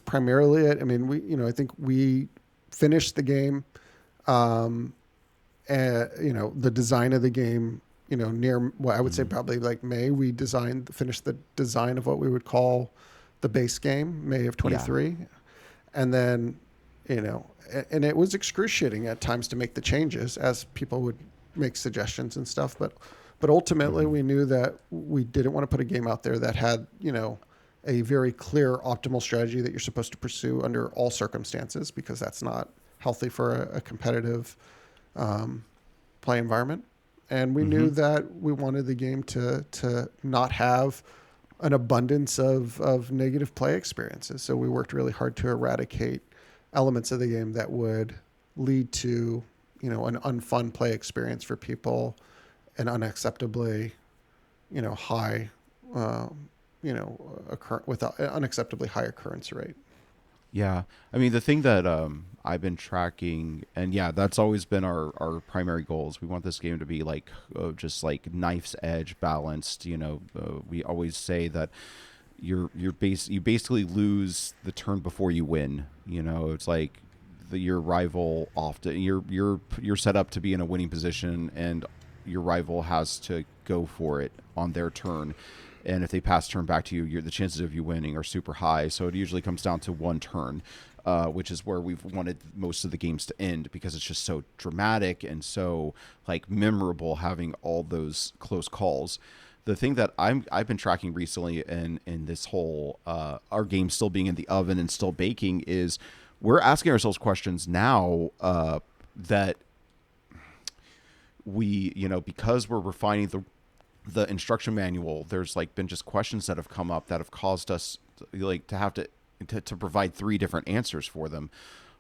primarily it. I mean, I think we finished the game, and the design of the game, near what I would say probably like May, we finished the design of what we would call the base game, May of 23. Yeah. And then, and it was excruciating at times to make the changes as people would make suggestions and stuff. But ultimately we knew that we didn't want to put a game out there that had, a very clear optimal strategy that you're supposed to pursue under all circumstances, because that's not healthy for a competitive play environment. And we knew that we wanted the game to not have an abundance of negative play experiences. So we worked really hard to eradicate elements of the game that would lead to, an unfun play experience for people, an unacceptably, high, with an unacceptably high occurrence rate. Yeah. I mean, the thing that I've been tracking, and yeah, that's always been our primary goals. We want this game to be like just like knife's edge balanced. We always say that you basically lose the turn before you win. It's like your rival often you're set up to be in a winning position, and your rival has to go for it on their turn. And if they pass turn back to you, the chances of you winning are super high. So it usually comes down to one turn, which is where we've wanted most of the games to end, because it's just so dramatic and so like memorable, having all those close calls. The thing that I've been tracking recently in this whole our game still being in the oven and still baking is we're asking ourselves questions now that we, because we're refining the instruction manual, there's like been just questions that have come up that have caused us to have to provide 3 different answers for them.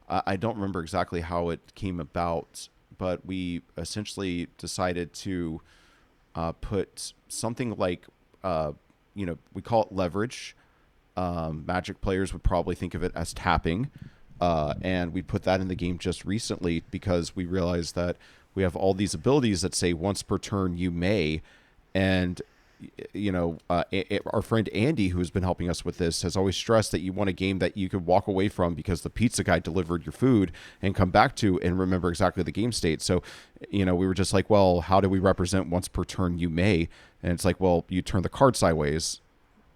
I don't remember exactly how it came about, but we essentially decided to put something like, we call it leverage. Magic players would probably think of it as tapping. And we put that in the game just recently because we realized that we have all these abilities that say once per turn you may. And, our friend Andy, who's been helping us with this, has always stressed that you want a game that you could walk away from because the pizza guy delivered your food and come back to and remember exactly the game state. So, we were just like, well, how do we represent once per turn you may? And it's like, well, you turn the card sideways.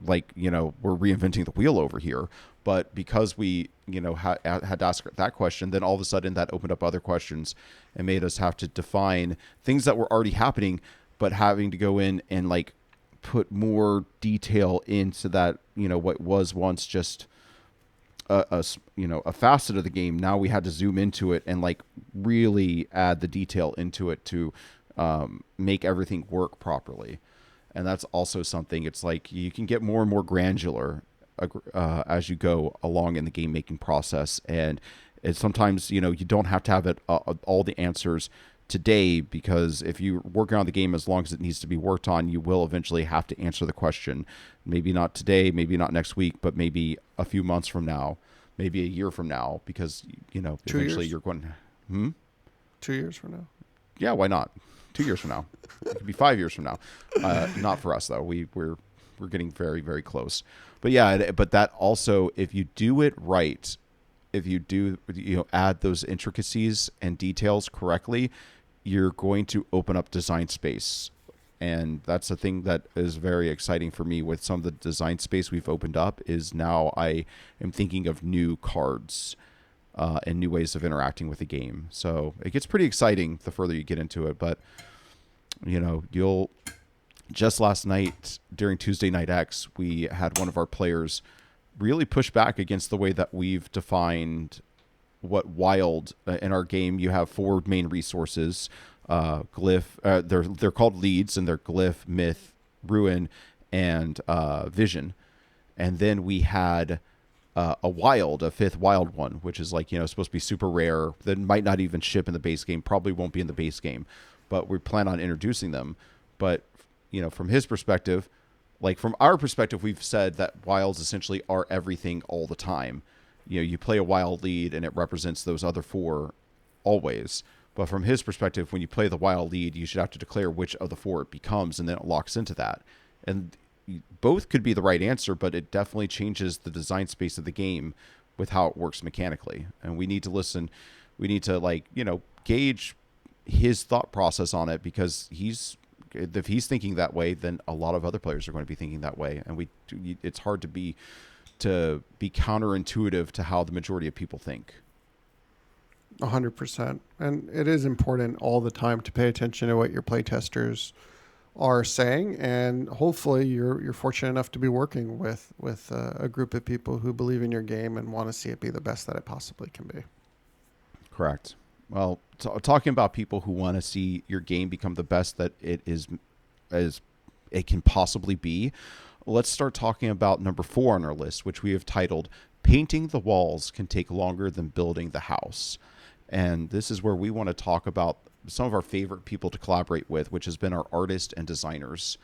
Like, we're reinventing the wheel over here. But because we, had to ask that question, then all of a sudden that opened up other questions and made us have to define things that were already happening, but having to go in and like put more detail into that, what was once just a facet of the game. Now we had to zoom into it and like really add the detail into it to make everything work properly. And that's also something, it's like you can get more and more granular as you go along in the game making process. And it's sometimes, you don't have to have it all the answers today, because if you're working on the game as long as it needs to be worked on, you will eventually have to answer the question. Maybe not today, maybe not next week, but maybe a few months from now, maybe a year from now, because, eventually you're going, 2 years from now. Yeah, why not? 2 years from now. It could be 5 years from now. Not for us though. We're getting very, very close. But yeah, but that also, if you do it right, if you do, add those intricacies and details correctly, you're going to open up design space. And that's the thing that is very exciting for me with some of the design space we've opened up, is now I am thinking of new cards and new ways of interacting with the game. So it gets pretty exciting the further you get into it. But, you'll just last night during Tuesday Night X, we had one of our players really push back against the way that we've defined what wild in our game. You have 4 main resources, glyph, they're called leads, and they're glyph, myth, ruin, and vision. And then we had a 5th wild one, which is like, supposed to be super rare, that might not even ship in the base game, probably won't be in the base game, but we plan on introducing them. But, from his perspective, like from our perspective, we've said that wilds essentially are everything all the time. You play a wild lead and it represents those other 4 always. But from his perspective, when you play the wild lead, you should have to declare which of the 4 it becomes, and then it locks into that. And both could be the right answer, but it definitely changes the design space of the game with how it works mechanically. And we need to listen. We need to gauge his thought process on it, because if he's thinking that way, then a lot of other players are going to be thinking that way. And it's hard to be counterintuitive to how the majority of people think. 100%. And it is important all the time to pay attention to what your playtesters are saying, and hopefully you're fortunate enough to be working with a group of people who believe in your game and want to see it be the best that it possibly can be. Correct. Well, talking about people who want to see your game become the best that it is, as it can possibly be, let's start talking about number 4 on our list, which we have titled "Painting the Walls Can Take Longer Than Building the House." And this is where we want to talk about some of our favorite people to collaborate with, which has been our artists and designers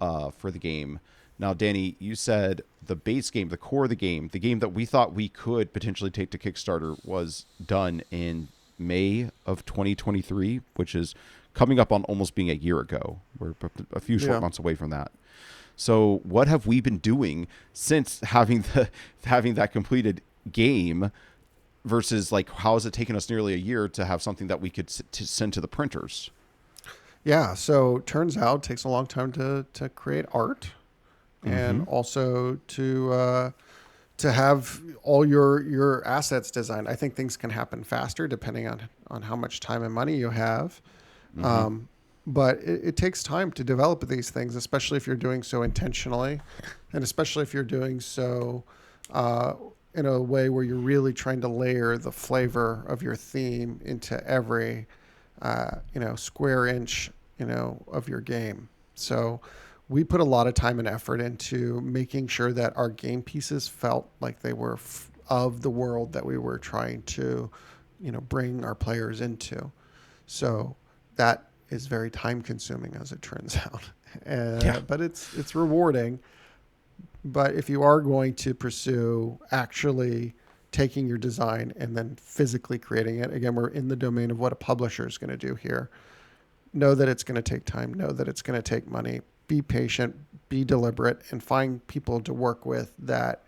for the game. Now, Danny, you said the base game, the core of the game that we thought we could potentially take to Kickstarter, was done in May of 2023, which is coming up on almost being a year ago. We're a few short months away from that. So what have we been doing since having that completed game, versus like how has it taken us nearly a year to have something that we could send to the printers? Yeah, so turns out it takes a long time to create art, and also to have all your assets designed. I think things can happen faster depending on how much time and money you have. But it takes time to develop these things, especially if you're doing so intentionally, and especially if you're doing so in a way where you're really trying to layer the flavor of your theme into every square inch of your game. So we put a lot of time and effort into making sure that our game pieces felt like they were of the world that we were trying to bring our players into. So that is very time consuming, as it turns out. Yeah. But it's rewarding. But if you are going to pursue actually taking your design and then physically creating it, again, we're in the domain of what a publisher is going to do here. Know that it's going to take time. Know that it's going to take money. Be patient, be deliberate, and find people to work with that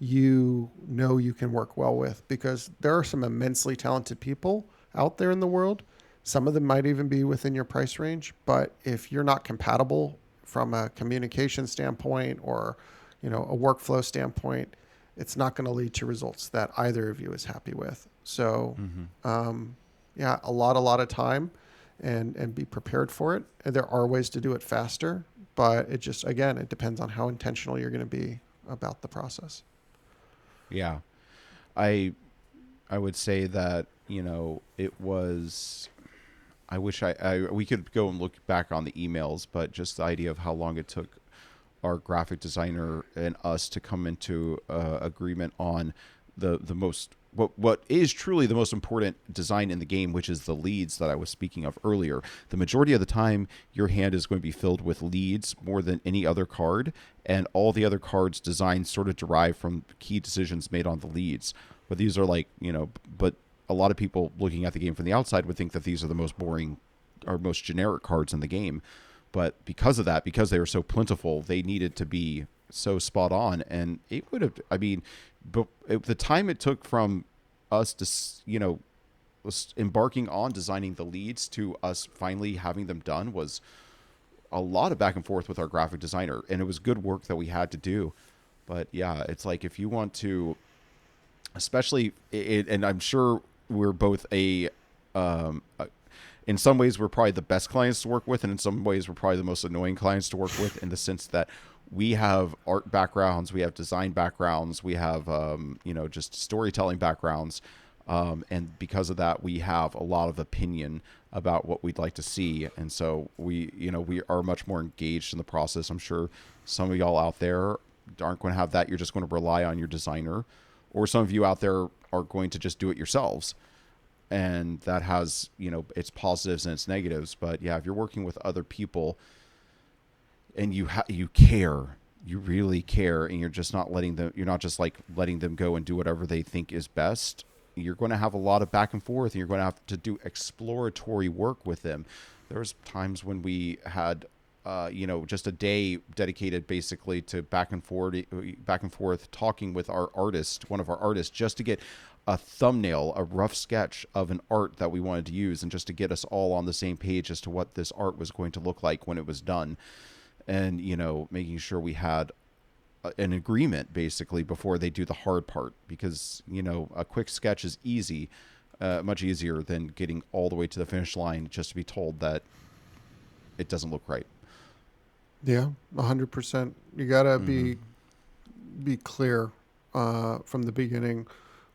you know you can work well with, because there are some immensely talented people out there in the world. Some of them might even be within your price range, but if you're not compatible from a communication standpoint or, a workflow standpoint, it's not going to lead to results that either of you is happy with. So, yeah, a lot of time, and be prepared for it. And there are ways to do it faster, but it just, again, it depends on how intentional you're going to be about the process. Yeah. I I would say that, it was, I wish we could go and look back on the emails, but just the idea of how long it took our graphic designer and us to come into agreement on the most what is truly the most important design in the game, which is the leads that I was speaking of earlier. The majority of the time, your hand is going to be filled with leads more than any other card, and all the other cards' designs sort of derive from key decisions made on the leads. But these are like, but a lot of people looking at the game from the outside would think that these are the most boring or most generic cards in the game. But because of that, because they were so plentiful, they needed to be so spot on. And it would have, I mean, but the time it took from us to, embarking on designing the leads to us finally having them done was a lot of back and forth with our graphic designer. And it was good work that we had to do. But yeah, it's like if you want to, especially, and I'm sure we're both in some ways we're probably the best clients to work with, and in some ways we're probably the most annoying clients to work with, in the sense that we have art backgrounds, we have design backgrounds, we have just storytelling backgrounds, and because of that we have a lot of opinion about what we'd like to see, and so we are much more engaged in the process. I'm sure some of y'all out there aren't going to have that. You're just going to rely on your designer, or some of you out there are going to just do it yourselves. And that has, its positives and its negatives. But yeah, if you're working with other people and you care, you really care, and you're not just like letting them go and do whatever they think is best, you're going to have a lot of back and forth, and you're going to have to do exploratory work with them. There's times when we had, just a day dedicated basically to back and forth talking with one of our artists, just to get a thumbnail, a rough sketch of an art that we wanted to use, and just to get us all on the same page as to what this art was going to look like when it was done. And, making sure we had an agreement basically before they do the hard part, because, a quick sketch is easy, much easier than getting all the way to the finish line just to be told that it doesn't look right. Yeah, 100%. You gotta be clear from the beginning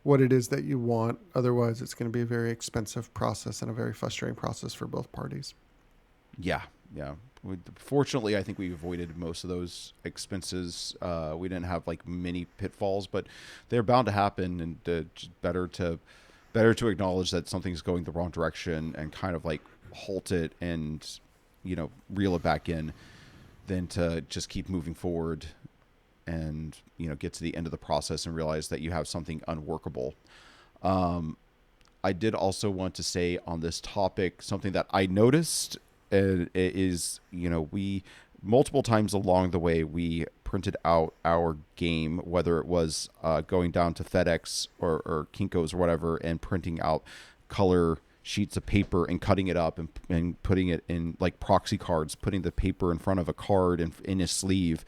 what it is that you want. Otherwise, it's going to be a very expensive process and a very frustrating process for both parties. Yeah. Fortunately, I think we avoided most of those expenses. We didn't have like many pitfalls, but they're bound to happen, and better to acknowledge that something's going the wrong direction and kind of like halt it and reel it back in, than to just keep moving forward and get to the end of the process and realize that you have something unworkable. I did also want to say on this topic something that I noticed is, we multiple times along the way we printed out our game, whether it was going down to FedEx or Kinko's or whatever, and printing out color sheets of paper and cutting it up and putting it in like proxy cards, putting the paper in front of a card and in a sleeve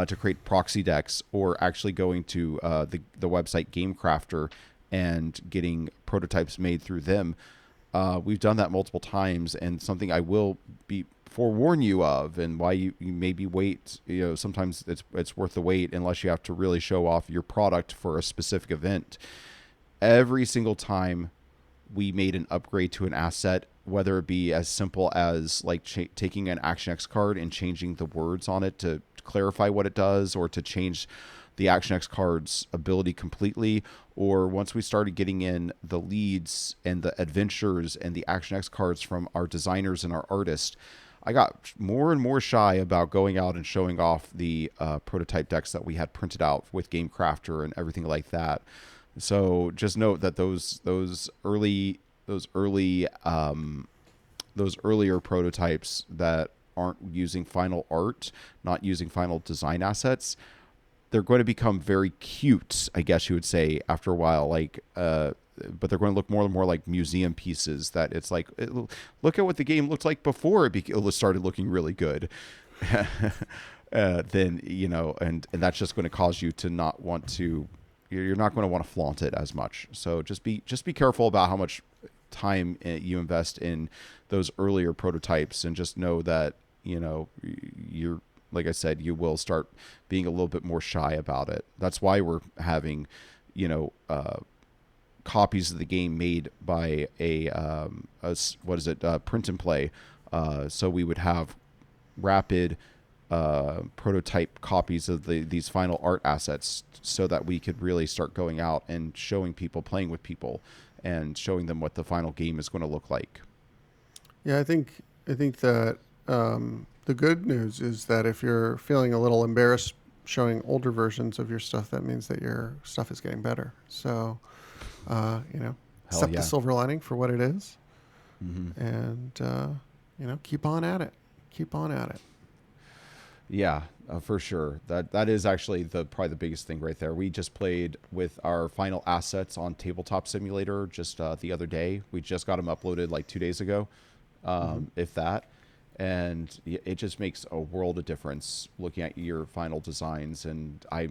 to create proxy decks, or actually going to the website Game Crafter and getting prototypes made through them. We've done that multiple times, and something I will be forewarn you of, and why you maybe wait. Sometimes it's worth the wait unless you have to really show off your product for a specific event. Every single time we made an upgrade to an asset, whether it be as simple as like taking an Action X card and changing the words on it to clarify what it does, or to change the Action X card's ability completely. Or once we started getting in the leads and the adventures and the Action X cards from our designers and our artists, I got more and more shy about going out and showing off the prototype decks that we had printed out with Game Crafter and everything like that. So just note that those earlier prototypes that aren't using final art, not using final design assets, they're going to become very cute, I guess you would say, after a while. But they're going to look more and more like museum pieces. That it's like, look at what the game looked like before it started looking really good. Then and that's just going to cause you to not want to. You're not going to want to flaunt it as much. So just be careful about how much time you invest in those earlier prototypes, and just know that you're, like I said, you will start being a little bit more shy about it. That's why we're having copies of the game made by print and play. So we would have rapid prototype copies of these final art assets, so that we could really start going out and showing people, playing with people, and showing them what the final game is going to look like. Yeah, I think that the good news is that if you're feeling a little embarrassed showing older versions of your stuff, that means that your stuff is getting better. So, accept the silver lining for what it is, and keep on at it. Keep on at it. Yeah, for sure. That is actually probably the biggest thing right there. We just played with our final assets on Tabletop Simulator just the other day. We just got them uploaded like 2 days ago, if that. And it just makes a world of difference looking at your final designs. And I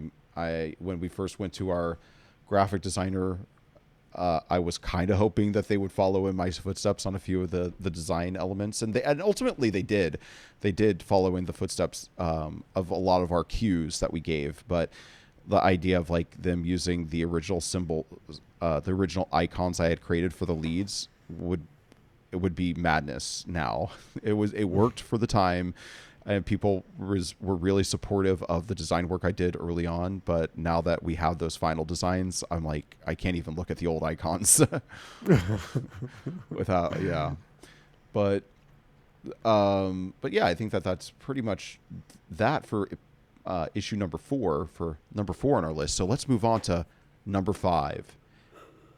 when we first went to our graphic designer, I was kind of hoping that they would follow in my footsteps on a few of the design elements, and ultimately they did. They did follow in the footsteps of a lot of our cues that we gave. But the idea of like them using the original symbol, the original icons I had created for the leads would be madness now. It worked for the time, and people were really supportive of the design work I did early on. But now that we have those final designs, I'm like, I can't even look at the old icons without, yeah. But yeah, I think that's pretty much that for issue number 4, on our list. So let's move on to number 5.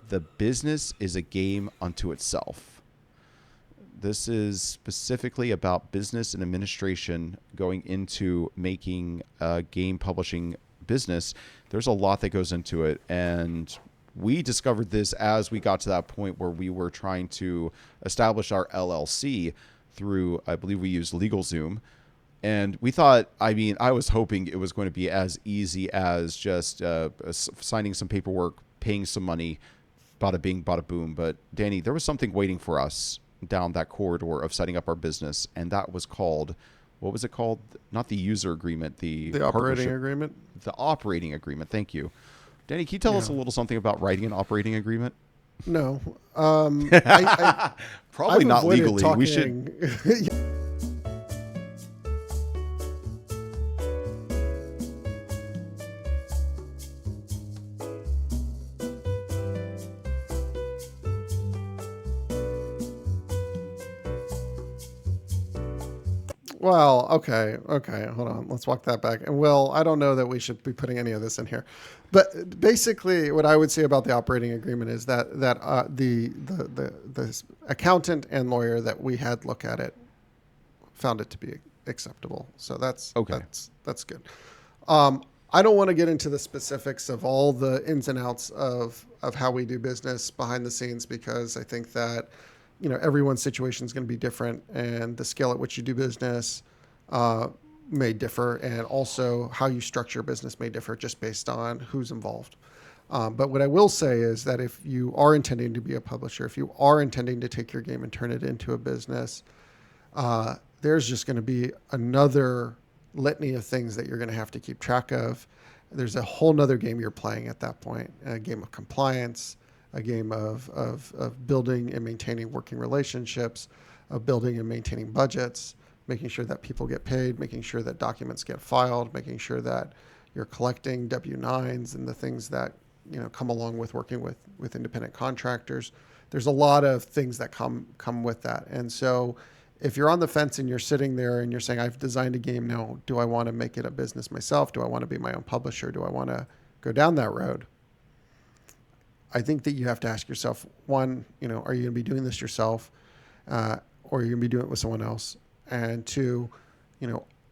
The business is a game unto itself. This is specifically about business and administration going into making a game publishing business. There's a lot that goes into it, and we discovered this as we got to that point where we were trying to establish our LLC through, I believe we used LegalZoom. And we thought, I was hoping it was going to be as easy as just signing some paperwork, paying some money, bada bing, bada boom. But Danny, there was something waiting for us down that corridor of setting up our business, and that was called, what was it called? Not the user agreement, the operating agreement. The operating agreement. Thank you, Danny. Can you tell us a little something about writing an operating agreement? No, probably not legally. We should. Well, okay, hold on. Let's walk that back. And well, I don't know that we should be putting any of this in here, but basically, what I would say about the operating agreement is that the accountant and lawyer that we had look at it found it to be acceptable. So that's okay. That's good. I don't want to get into the specifics of all the ins and outs of how we do business behind the scenes, because I think that everyone's situation is going to be different, and the scale at which you do business may differ, and also how you structure business may differ just based on who's involved. But what I will say is that if you are intending to be a publisher, if you are intending to take your game and turn it into a business, there's just going to be another litany of things that you're going to have to keep track of. There's a whole nother game you're playing at that point, a game of compliance, a game of building and maintaining working relationships, of building and maintaining budgets, making sure that people get paid, making sure that documents get filed, making sure that you're collecting W-9s and the things that come along with working with independent contractors. There's a lot of things that come with that. And so if you're on the fence and you're sitting there and you're saying, I've designed a game now, do I want to make it a business myself? Do I want to be my own publisher? Do I want to go down that road? I think that you have to ask yourself, one, are you going to be doing this yourself? Or are you going to be doing it with someone else? And two,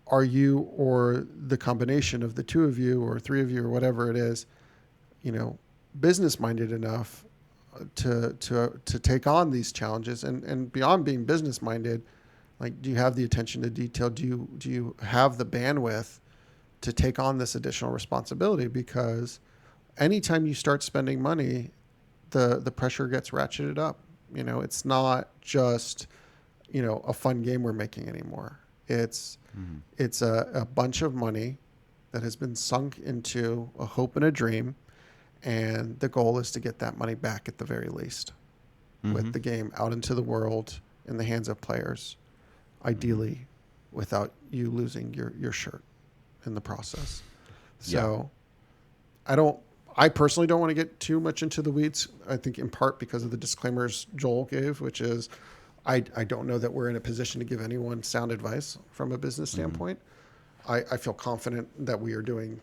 are you or the combination of the two of you or three of you or whatever it is, business minded enough to take on these challenges? And beyond being business minded, like, do you have the attention to detail? Do you have the bandwidth to take on this additional responsibility? Because anytime you start spending money, the pressure gets ratcheted up. It's not just a fun game we're making anymore. It's a bunch of money that has been sunk into a hope and a dream, and the goal is to get that money back at the very least, with the game out into the world in the hands of players, ideally without you losing your shirt in the process. So I personally don't want to get too much into the weeds. I think in part because of the disclaimers Joel gave, which is I don't know that we're in a position to give anyone sound advice from a business standpoint. I feel confident that we are doing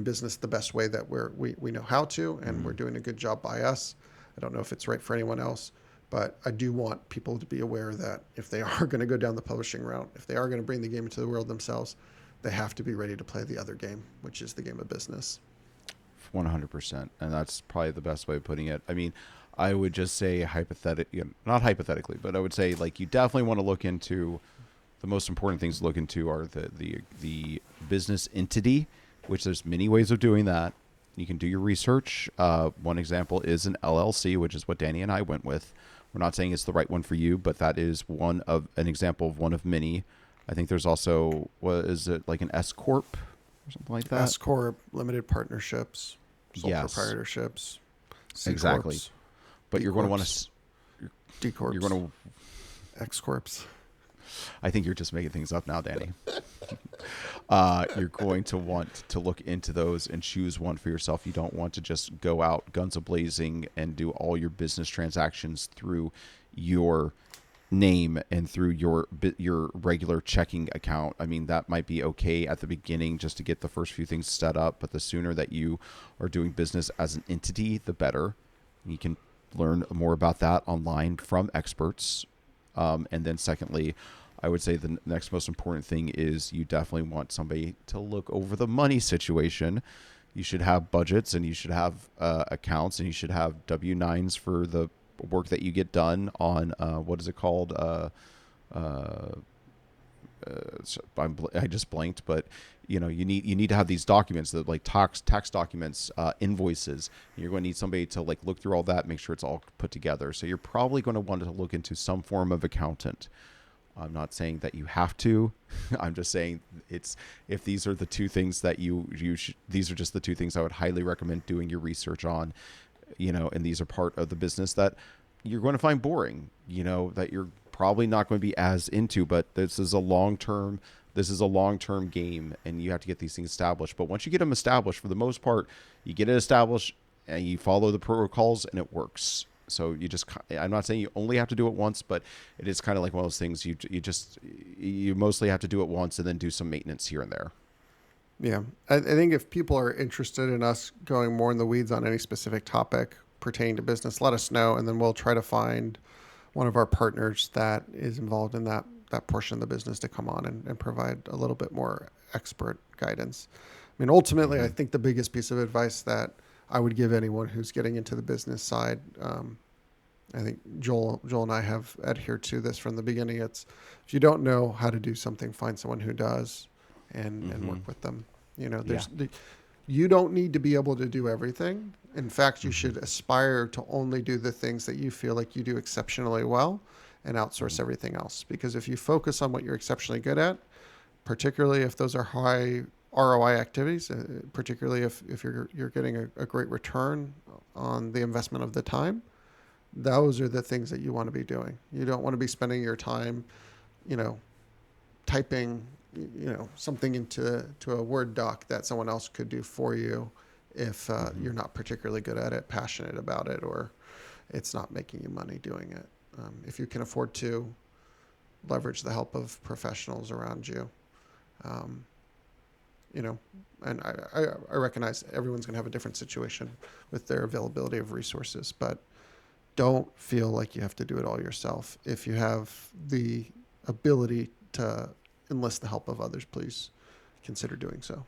business the best way that we know how to, and we're doing a good job by us. I don't know if it's right for anyone else, but I do want people to be aware that if they are going to go down the publishing route, if they are going to bring the game into the world themselves, they have to be ready to play the other game, which is the game of business. 100%. And that's probably the best way of putting it. I mean, I would just say not hypothetically, but I would say, like, you definitely want to look into the most important things to look into are the business entity, which there's many ways of doing that. You can do your research. One example is an LLC, which is what Danny and I went with. We're not saying it's the right one for you, but that is an example of one of many. I think there's also, what is it, like an S Corp or something like that? S Corp, limited partnerships, sole proprietorships, C exactly. Corps, But D you're going to Corps, want to D Corps, you're going to X Corps. I think you're just making things up now, Danny. You're going to want to look into those and choose one for yourself. You don't want to just go out guns a-blazing and do all your business transactions through your name and through your regular checking account. I mean, that might be okay at the beginning just to get the first few things set up, but the sooner that you are doing business as an entity, the better. You can learn more about that online from experts. And then secondly, I would say the next most important thing is you definitely want somebody to look over the money situation. You should have budgets, and you should have accounts, and you should have W-9s for the work that you get done on what is it called? I just blanked, but you need to have these documents that, like, tax documents, invoices. You're going to need somebody to, like, look through all that, make sure it's all put together. So you're probably going to want to look into some form of accountant. I'm not saying that you have to. I'm just saying if these are the two things that these are just the two things I would highly recommend doing your research on, and these are part of the business that you're going to find boring, that you're probably not going to be as into, but this is a long-term game, and you have to get these things established. But once you get them established, for the most part, you get it established and you follow the protocols and it works. So I'm not saying you only have to do it once, but it is kind of like one of those things you mostly have to do it once and then do some maintenance here and there. Yeah. I think if people are interested in us going more in the weeds on any specific topic pertaining to business, let us know, and then we'll try to find one of our partners that is involved in that portion of the business to come on and provide a little bit more expert guidance. I mean, ultimately, I think the biggest piece of advice that I would give anyone who's getting into the business side, I think Joel and I have adhered to this from the beginning. It's, if you don't know how to do something, find someone who does and work with them. You don't need to be able to do everything. In fact, you should aspire to only do the things that you feel like you do exceptionally well and outsource everything else. Because if you focus on what you're exceptionally good at, particularly if those are high ROI activities, particularly if you're getting a great return on the investment of the time. Those are the things that you want to be doing. You don't want to be spending your time, you know, typing, something to a Word doc that someone else could do for you if you're not particularly good at it, passionate about it, or it's not making you money doing it. If you can afford to leverage the help of professionals around you, um, and I recognize everyone's going to have a different situation with their availability of resources, but don't feel like you have to do it all yourself. If you have the ability to enlist the help of others, please consider doing so.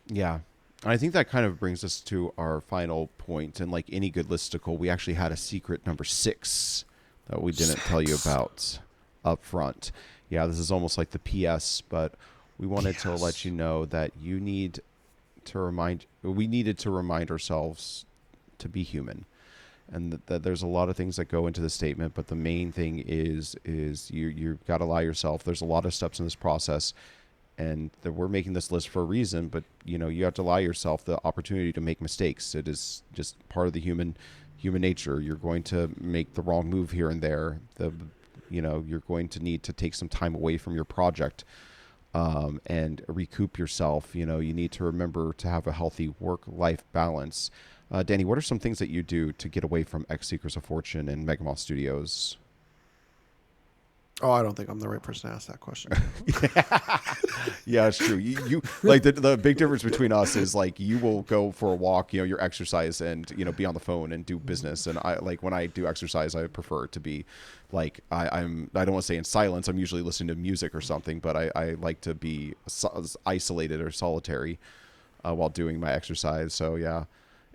Yeah. I think that kind of brings us to our final point. And like any good listicle, we actually had a secret number 6 that we didn't tell you about up front. Yeah, this is almost like the PS, but we wanted to let you know that we needed to remind ourselves to be human. And that there's a lot of things that go into the statement, but the main thing is you've got to allow yourself. There's a lot of steps in this process, and that we're making this list for a reason. But you have to allow yourself the opportunity to make mistakes. It is just part of the human nature. You're going to make the wrong move here and there. You're going to need to take some time away from your project and recoup yourself. You need to remember to have a healthy work-life balance. Danny, what are some things that you do to get away from X Seekers of Fortune and Megamoth Studios? Oh, I don't think I'm the right person to ask that question. Yeah, it's true. You like the big difference between us is like you will go for a walk, your exercise, and be on the phone and do business. And I like when I do exercise, I prefer it to be like I don't want to say in silence. I'm usually listening to music or something, but I like to be isolated or solitary while doing my exercise. So yeah.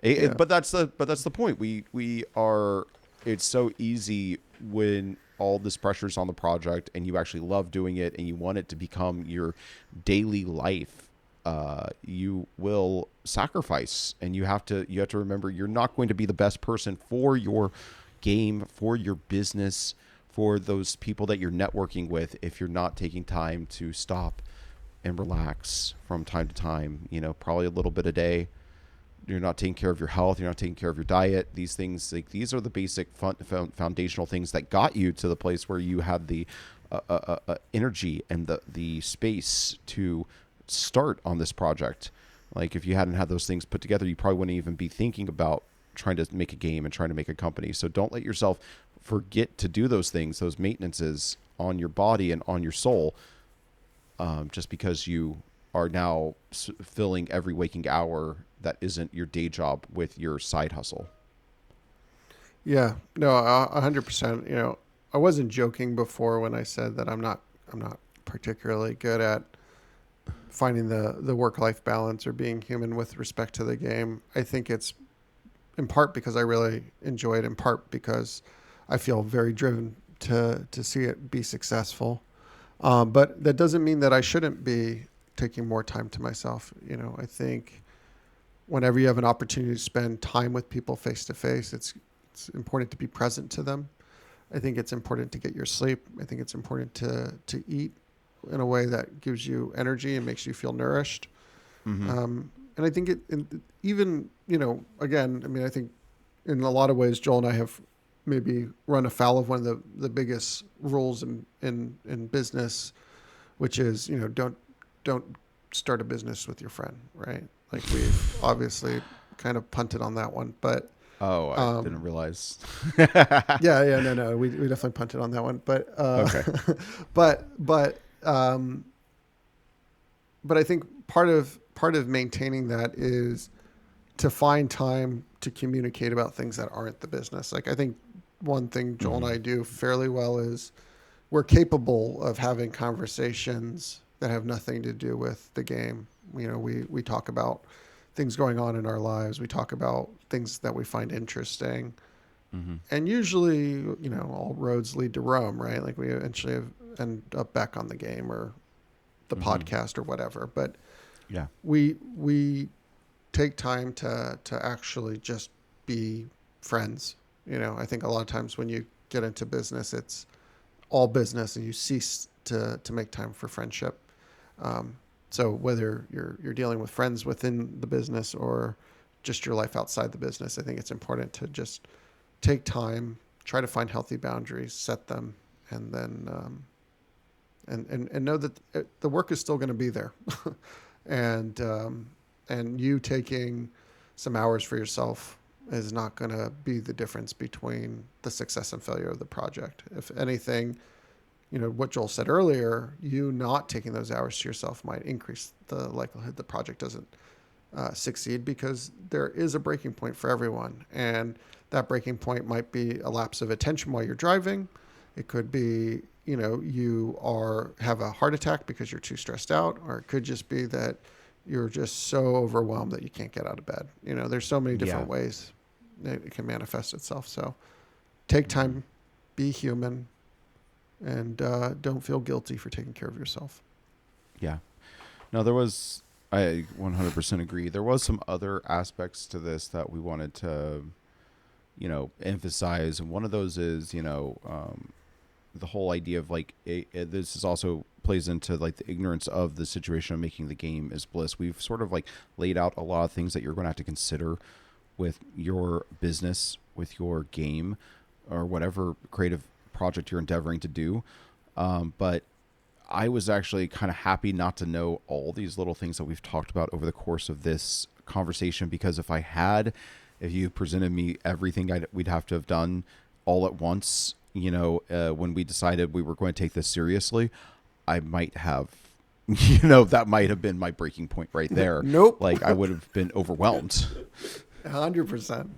But that's the point. We are. It's so easy when all this pressure's on the project and you actually love doing it and you want it to become your daily life. You will sacrifice, and you have to remember you're not going to be the best person for your game, for your business, for those people that you're networking with if you're not taking time to stop and relax from time to time. Probably a little bit a day. You're not taking care of your health. You're not taking care of your diet. These things, these are the basic foundational things that got you to the place where you had the energy and the space to start on this project. Like if you hadn't had those things put together, you probably wouldn't even be thinking about trying to make a game and trying to make a company. So don't let yourself forget to do those things, those maintenances on your body and on your soul, just because you are now filling every waking hour that isn't your day job with your side hustle. Yeah, no, 100%. I wasn't joking before when I said that I'm not particularly good at finding the work-life balance or being human with respect to the game. I think it's in part because I really enjoy it, in part because I feel very driven to see it be successful. But that doesn't mean that I shouldn't be taking more time to myself. I think whenever you have an opportunity to spend time with people face to face, it's important to be present to them. I think it's important to get your sleep. I think it's important to eat in a way that gives you energy and makes you feel nourished. Mm-hmm. And I think even, again, I mean, I think in a lot of ways, Joel and I have maybe run afoul of one of the biggest rules in business, which is, don't start a business with your friend, right? Like we've obviously kind of punted on that one, but Oh, I didn't realize. no, we definitely punted on that one, but Okay. but I think part of maintaining that is to find time to communicate about things that aren't the business. Like I think one thing Joel and I do fairly well is we're capable of having conversations that have nothing to do with the game. We talk about things going on in our lives. We talk about things that we find interesting. Mm-hmm. And usually, all roads lead to Rome, right? Like we eventually end up back on the game or the podcast or whatever. But yeah, we take time to actually just be friends. I think a lot of times when you get into business, it's all business and you cease to make time for friendship. So whether you're dealing with friends within the business or just your life outside the business, I think it's important to just take time, try to find healthy boundaries, set them, and then and know that the work is still going to be there, and you taking some hours for yourself is not going to be the difference between the success and failure of the project. If anything, what Joel said earlier, you not taking those hours to yourself might increase the likelihood the project doesn't succeed, because there is a breaking point for everyone. And that breaking point might be a lapse of attention while you're driving. It could be, you have a heart attack because you're too stressed out, or it could just be that you're just so overwhelmed that you can't get out of bed. There's so many different ways that it can manifest itself. So take time, be human, and don't feel guilty for taking care of yourself. Yeah. No, I 100% agree. There was some other aspects to this that we wanted to, emphasize. And one of those is, the whole idea of this is also plays into like the ignorance of the situation of making the game is bliss. We've sort of like laid out a lot of things that you're going to have to consider with your business, with your game, or whatever creative project you're endeavoring to do. But I was actually kind of happy not to know all these little things that we've talked about over the course of this conversation, because if you presented me everything we'd have to have done all at once, when we decided we were going to take this seriously, I might have, that might have been my breaking point right there. Nope. Like I would have been overwhelmed. 100%.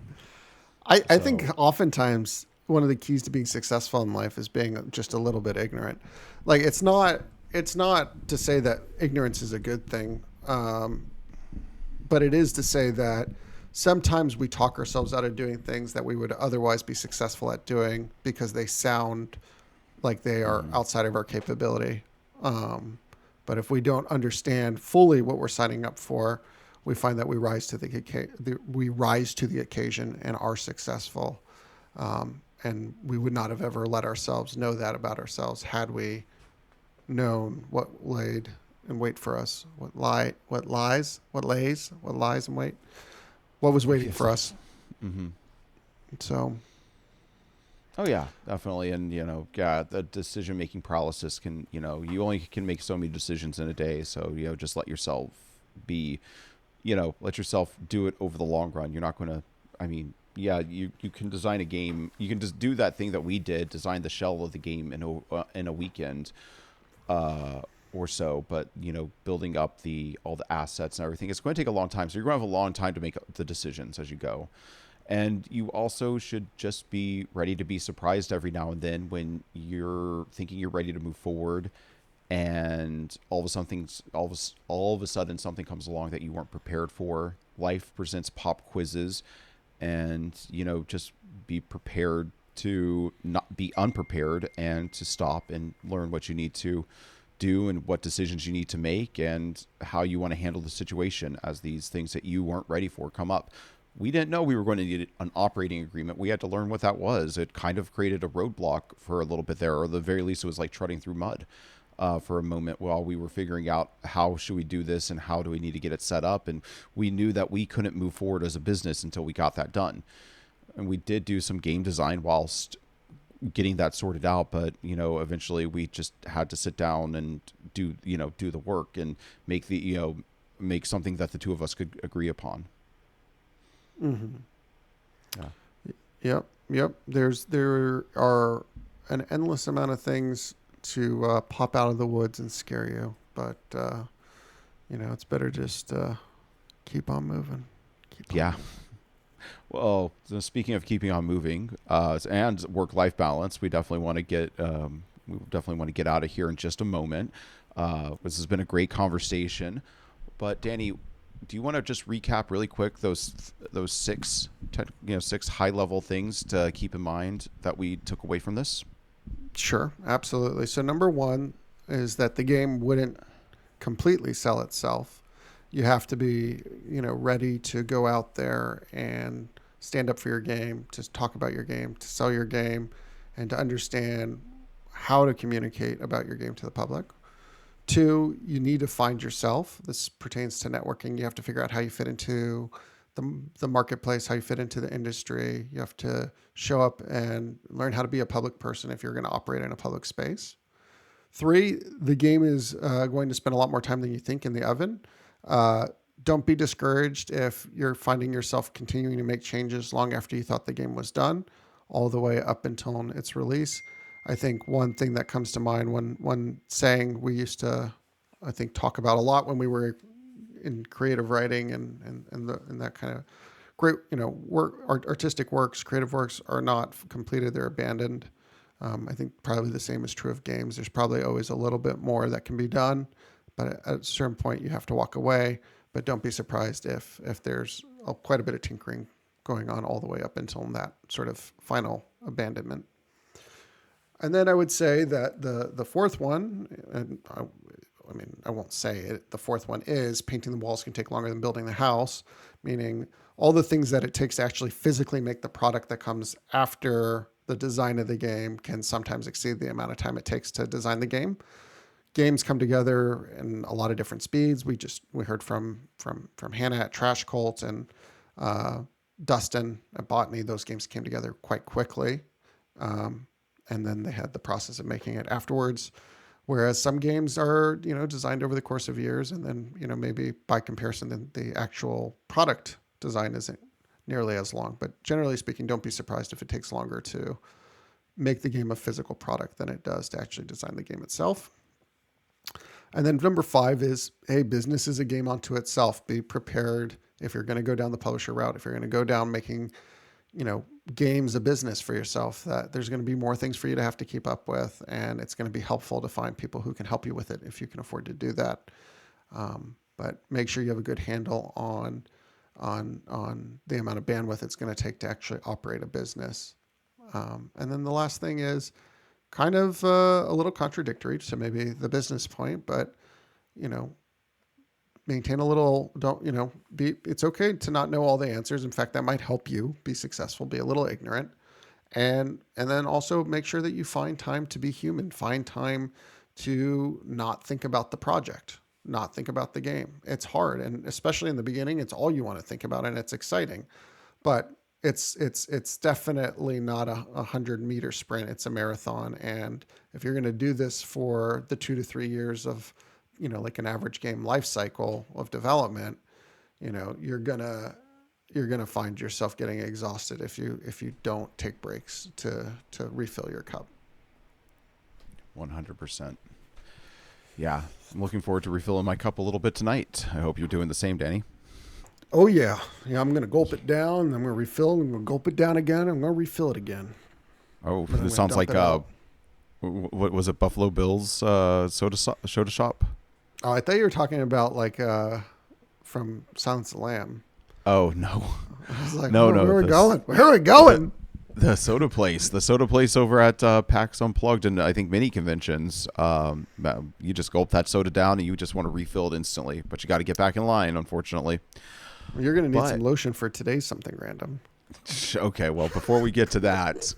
I think oftentimes one of the keys to being successful in life is being just a little bit ignorant. Like it's not to say that ignorance is a good thing, but it is to say that sometimes we talk ourselves out of doing things that we would otherwise be successful at doing because they sound like they are outside of our capability. But if we don't understand fully what we're signing up for, we find that we rise to the occasion and are successful. And we would not have ever let ourselves know that about ourselves had we known what laid in wait for us, what lies in wait, what was waiting for us. Mm-hmm. So. Oh yeah, definitely. And the decision-making paralysis can, you only can make so many decisions in a day. So, just let yourself be, let yourself do it over the long run. You're not going to, you can design a game. You can just do that thing that we did, design the shell of the game in a weekend or so. But, building up all the assets and everything, it's going to take a long time. So you're going to have a long time to make the decisions as you go. And you also should just be ready to be surprised every now and then when you're thinking you're ready to move forward, and all of a sudden something comes along that you weren't prepared for. Life presents pop quizzes, and just be prepared to not be unprepared, and to stop and learn what you need to do and what decisions you need to make and how you want to handle the situation as these things that you weren't ready for come up. We didn't know we were going to need an operating agreement. We had to learn what that was. It kind of created a roadblock for a little bit there, or at the very least it was like treading through mud for a moment while we were figuring out how should we do this and how do we need to get it set up. And we knew that we couldn't move forward as a business until we got that done. And we did do some game design whilst getting that sorted out, but eventually we just had to sit down and do the work and make make something that the two of us could agree upon. Mm-hmm. Yeah. Yep. There are an endless amount of things to pop out of the woods and scare you, but it's better just keep on moving. Moving. Well, so speaking of keeping on moving and work-life balance, we definitely want to get out of here in just a moment. This has been a great conversation, but Danny, do you want to just recap really quick those six high-level things to keep in mind that we took away from this? Sure, absolutely. So number one is that the game wouldn't completely sell itself. You have to be, ready to go out there and stand up for your game, to talk about your game, to sell your game, and to understand how to communicate about your game to the public. Two, you need to find yourself. This pertains to networking. You have to figure out how you fit into the marketplace, how you fit into the industry. You have to show up and learn how to be a public person if you're going to operate in a public space. Three, the game is going to spend a lot more time than you think in the oven. Don't be discouraged if you're finding yourself continuing to make changes long after you thought the game was done, all the way up until its release. I think one thing that comes to mind, one saying we used to, I think, talk about a lot when we were in creative writing and that kind of great, work, artistic works, creative works are not completed, they're abandoned. I think probably the same is true of games. There's probably always a little bit more that can be done, but at a certain point you have to walk away. But don't be surprised if there's quite a bit of tinkering going on all the way up until that sort of final abandonment. And then I would say that the fourth one, and I won't say it, the fourth one is painting the walls can take longer than building the house, meaning all the things that it takes to actually physically make the product that comes after the design of the game can sometimes exceed the amount of time it takes to design the game. Games come together in a lot of different speeds. We heard from Hannah at Trash Cult and Dustin at Botany. Those games came together quite quickly, and then they had the process of making it afterwards. Whereas some games are designed over the course of years, and then maybe by comparison, the actual product design isn't nearly as long. But generally speaking, don't be surprised if it takes longer to make the game a physical product than it does to actually design the game itself. And then number 5 is, hey, business is a game unto itself. Be prepared if you're going to go down the publisher route, if you're going to go down making, games a business for yourself, that there's going to be more things for you to have to keep up with. And it's going to be helpful to find people who can help you with it if you can afford to do that. But make sure you have a good handle on the amount of bandwidth it's going to take to actually operate a business. And then the last thing is, kind of a little contradictory to maybe the business point, but, maintain a little, it's okay to not know all the answers. In fact, that might help you be successful, be a little ignorant. And then also make sure that you find time to be human, find time to not think about the project, not think about the game. It's hard. And especially in the beginning, it's all you want to think about and it's exciting, but it's definitely not a 100-meter sprint. It's a marathon. And if you're going to do this for the 2 to 3 years of, like an average game life cycle of development, you're going to find yourself getting exhausted if you don't take breaks to refill your cup. 100%. Yeah. I'm looking forward to refilling my cup a little bit tonight. I hope you're doing the same, Danny. Oh, yeah. I'm going to gulp it down. I'm going to refill. I'm going to gulp it down again. I'm going to refill it again. Oh, this sounds like, what was it, Buffalo Bill's soda shop? Oh, I thought you were talking about, from Silence of the Lamb. Oh, no. I was like, no. Where are we going? Where are we going? The soda place over at PAX Unplugged and I think mini conventions. You just gulp that soda down and you just want to refill it instantly, but you got to get back in line, unfortunately. Well, you're going to need some lotion for today's something random. Okay, well, before we get to that,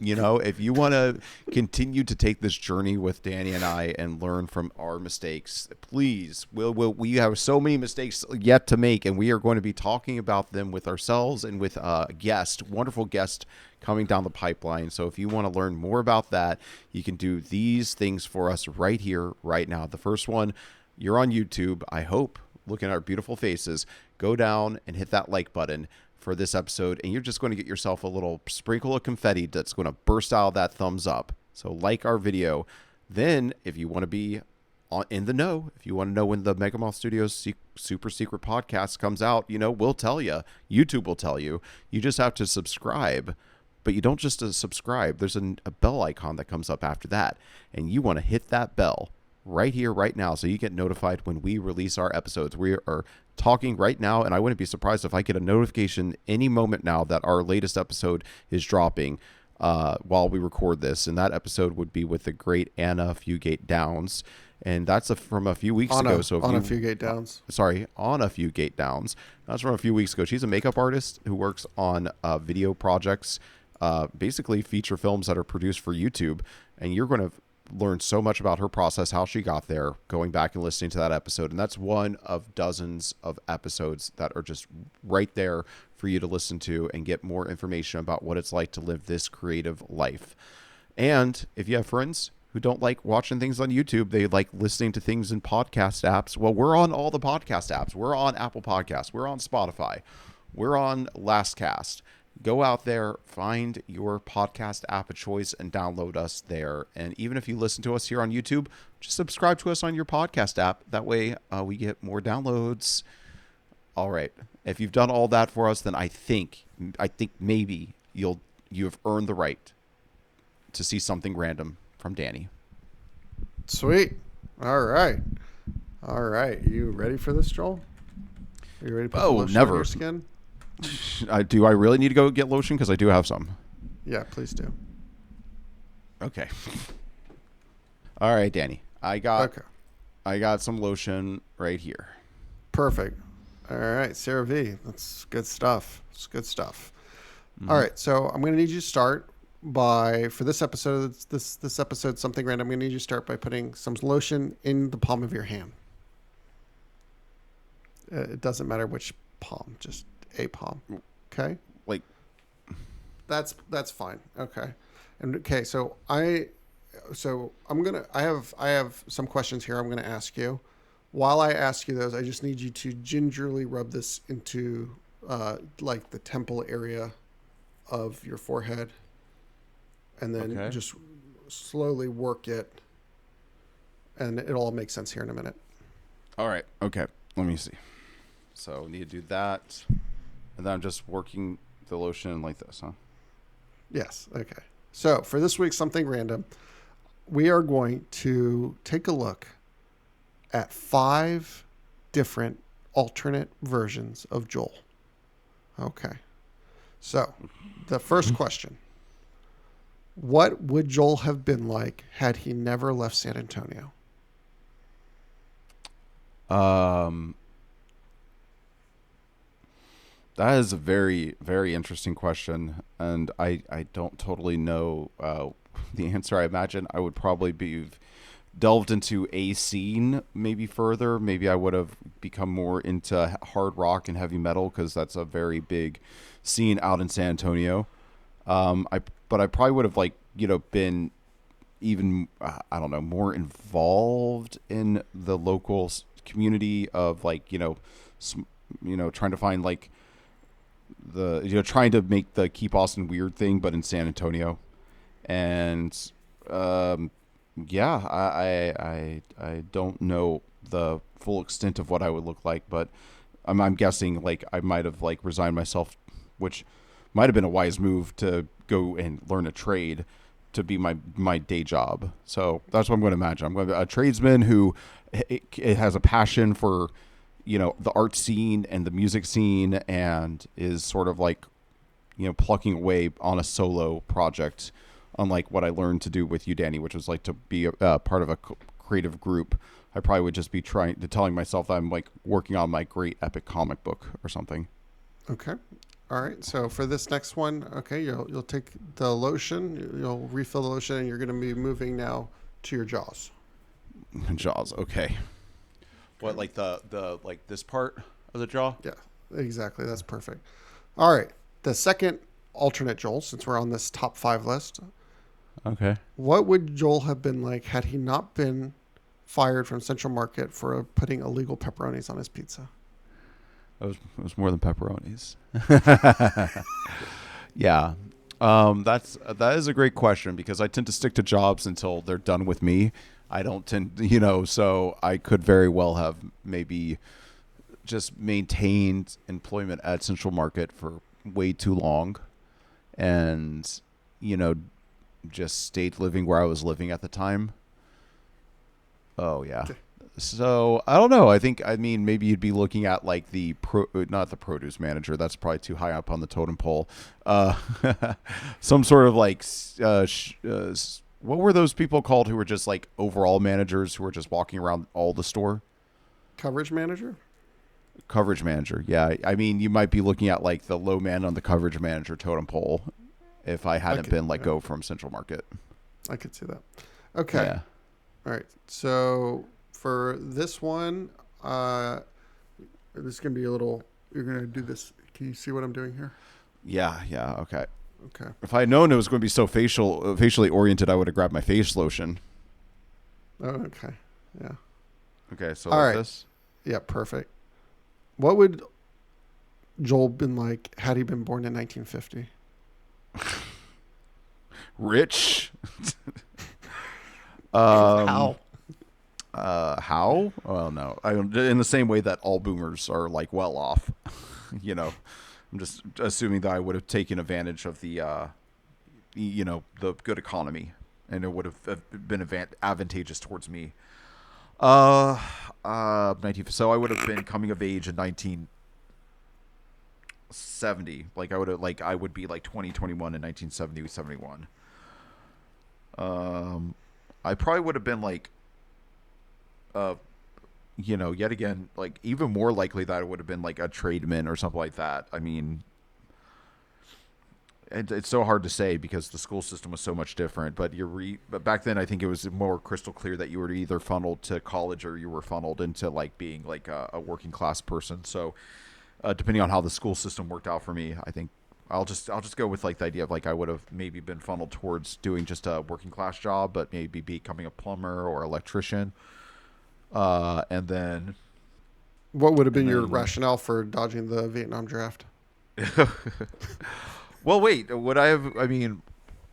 if you want to continue to take this journey with Danny and I and learn from our mistakes, please, we have so many mistakes yet to make, and we are going to be talking about them with ourselves and with a wonderful guest coming down the pipeline. So if you want to learn more about that, you can do these things for us right here, right now. The first one, you're on YouTube, I hope, looking at our beautiful faces. Go down and hit that like button for this episode, and you're just going to get yourself a little sprinkle of confetti that's going to burst out of that thumbs up. So like our video. Then if you want to be in the know, if you want to know when the Megamoth Studios super secret podcast comes out, we'll tell you. YouTube will tell you. You just have to subscribe. But you don't just subscribe. There's a bell icon that comes up after that, and you want to hit that bell right here, right now, so you get notified when we release our episodes. We are talking right now, and I wouldn't be surprised if I get a notification any moment now that our latest episode is dropping while we record this. And that episode would be with the great Anna Fugate Downs, and that's from a few weeks ago. Anna Fugate Downs. Sorry, Anna Fugate Downs. That's from a few weeks ago. She's a makeup artist who works on video projects, basically feature films that are produced for YouTube, and you're going to learned so much about her process, how she got there, going back and listening to that episode. And that's one of dozens of episodes that are just right there for you to listen to and get more information about what it's like to live this creative life. And if you have friends who don't like watching things on YouTube, they like listening to things in podcast apps. Well, we're on all the podcast apps. We're on Apple Podcasts. We're on Spotify. We're on Lastcast. Go out there, find your podcast app of choice, and download us there. And even if you listen to us here on YouTube, just subscribe to us on your podcast app. That way we get more downloads. All right. If you've done all that for us, then I think maybe you have earned the right to see something random from Danny. Sweet. All right. You ready for this, Joel? Are you ready to put the lotion never. on your skin? Do I really need to go get lotion? Because I do have some. Yeah, please do. Okay. All right, Danny. I got some lotion right here. Perfect. All right, Sarah V. That's good stuff. It's good stuff. Mm-hmm. All right, so I'm going to need you to start by, for this episode, this episode, something random, I'm going to need you to start by putting some lotion in the palm of your hand. It doesn't matter which palm, just a palm. Okay? Like, that's fine. Okay. And okay, so I have some questions here I'm going to ask you. While I ask you those, I just need you to gingerly rub this into like the temple area of your forehead, and then just slowly work it, and it'll all make sense here in a minute. All right. Okay. Let me see. So need to do that, and then I'm just working the lotion like this, huh? Yes. Okay. So for this week's Something Random, we are going to take a look at 5 different alternate versions of Joel. Okay. So the first question: what would Joel have been like had he never left San Antonio? That is a very, very interesting question, and I don't totally know the answer. I imagine I would probably be delved into a scene maybe further. Maybe I would have become more into hard rock and heavy metal, because that's a very big scene out in San Antonio. But I probably would have been even I don't know, more involved in the local community of trying to find trying to make the Keep Austin Weird thing, but in San Antonio. And I don't know the full extent of what I would look like, but I'm guessing I might have resigned myself, which might have been a wise move, to go and learn a trade to be my day job. So that's what I'm going to imagine. I'm going to be a tradesman who it has a passion for the art scene and the music scene, and is sort of plucking away on a solo project, unlike what I learned to do with you, Danny, which was to be a part of a creative group. I probably would just be telling myself that I'm working on my great epic comic book or something. Okay. All right. So for this next one, okay, you'll take the lotion, you'll refill the lotion, and you're going to be moving now to your jaws. Jaws. Okay. What, the this part of the jaw? Yeah, exactly. That's perfect. All right. The second alternate Joel, since we're on this top 5 list. Okay. What would Joel have been like had he not been fired from Central Market for putting illegal pepperonis on his pizza? It was more than pepperonis. Yeah. That is a great question, because I tend to stick to jobs until they're done with me. I don't tend, so I could very well have maybe just maintained employment at Central Market for way too long, and, just stayed living where I was living at the time. Oh, yeah. So I don't know. Maybe you'd be looking at not the produce manager. That's probably too high up on the totem pole. Some sort of what were those people called who were just overall managers who were just walking around all the store? Coverage manager? Coverage manager. Yeah. You might be looking at the low man on the coverage manager totem pole if I hadn't been let go from Central Market. I could see that. Okay. Yeah. All right. So for this one, this is gonna be a little. You're gonna do this. Can you see what I'm doing here? Yeah. Yeah. Okay. Okay. If I had known it was going to be so facially oriented, I would have grabbed my face lotion. Oh, okay. Yeah. Okay. So All like right. this. Yeah. Perfect. What would Joel been like had he been born in 1950? Rich. um. How? How? Well, no. In the same way that all boomers are like well off. you know, I'm just assuming that I would have taken advantage of the good economy, and it would have been advantageous towards me. 19. So I would have been coming of age in 1970. I would be like 2021 in 1970, 71. I probably would have been like, yet again, like even more likely that it would have been like a tradesman or something like that. I mean, it's so hard to say because the school system was so much different. But but back then, I think it was more crystal clear that you were either funneled to college or you were funneled into like being like a working class person. So, depending on how the school system worked out for me, I think I'll just go with like the idea of like I would have maybe been funneled towards doing just a working class job, but maybe becoming a plumber or electrician. And then What would have been and your then rationale for dodging the Vietnam draft? Well, wait. Would I have? I mean,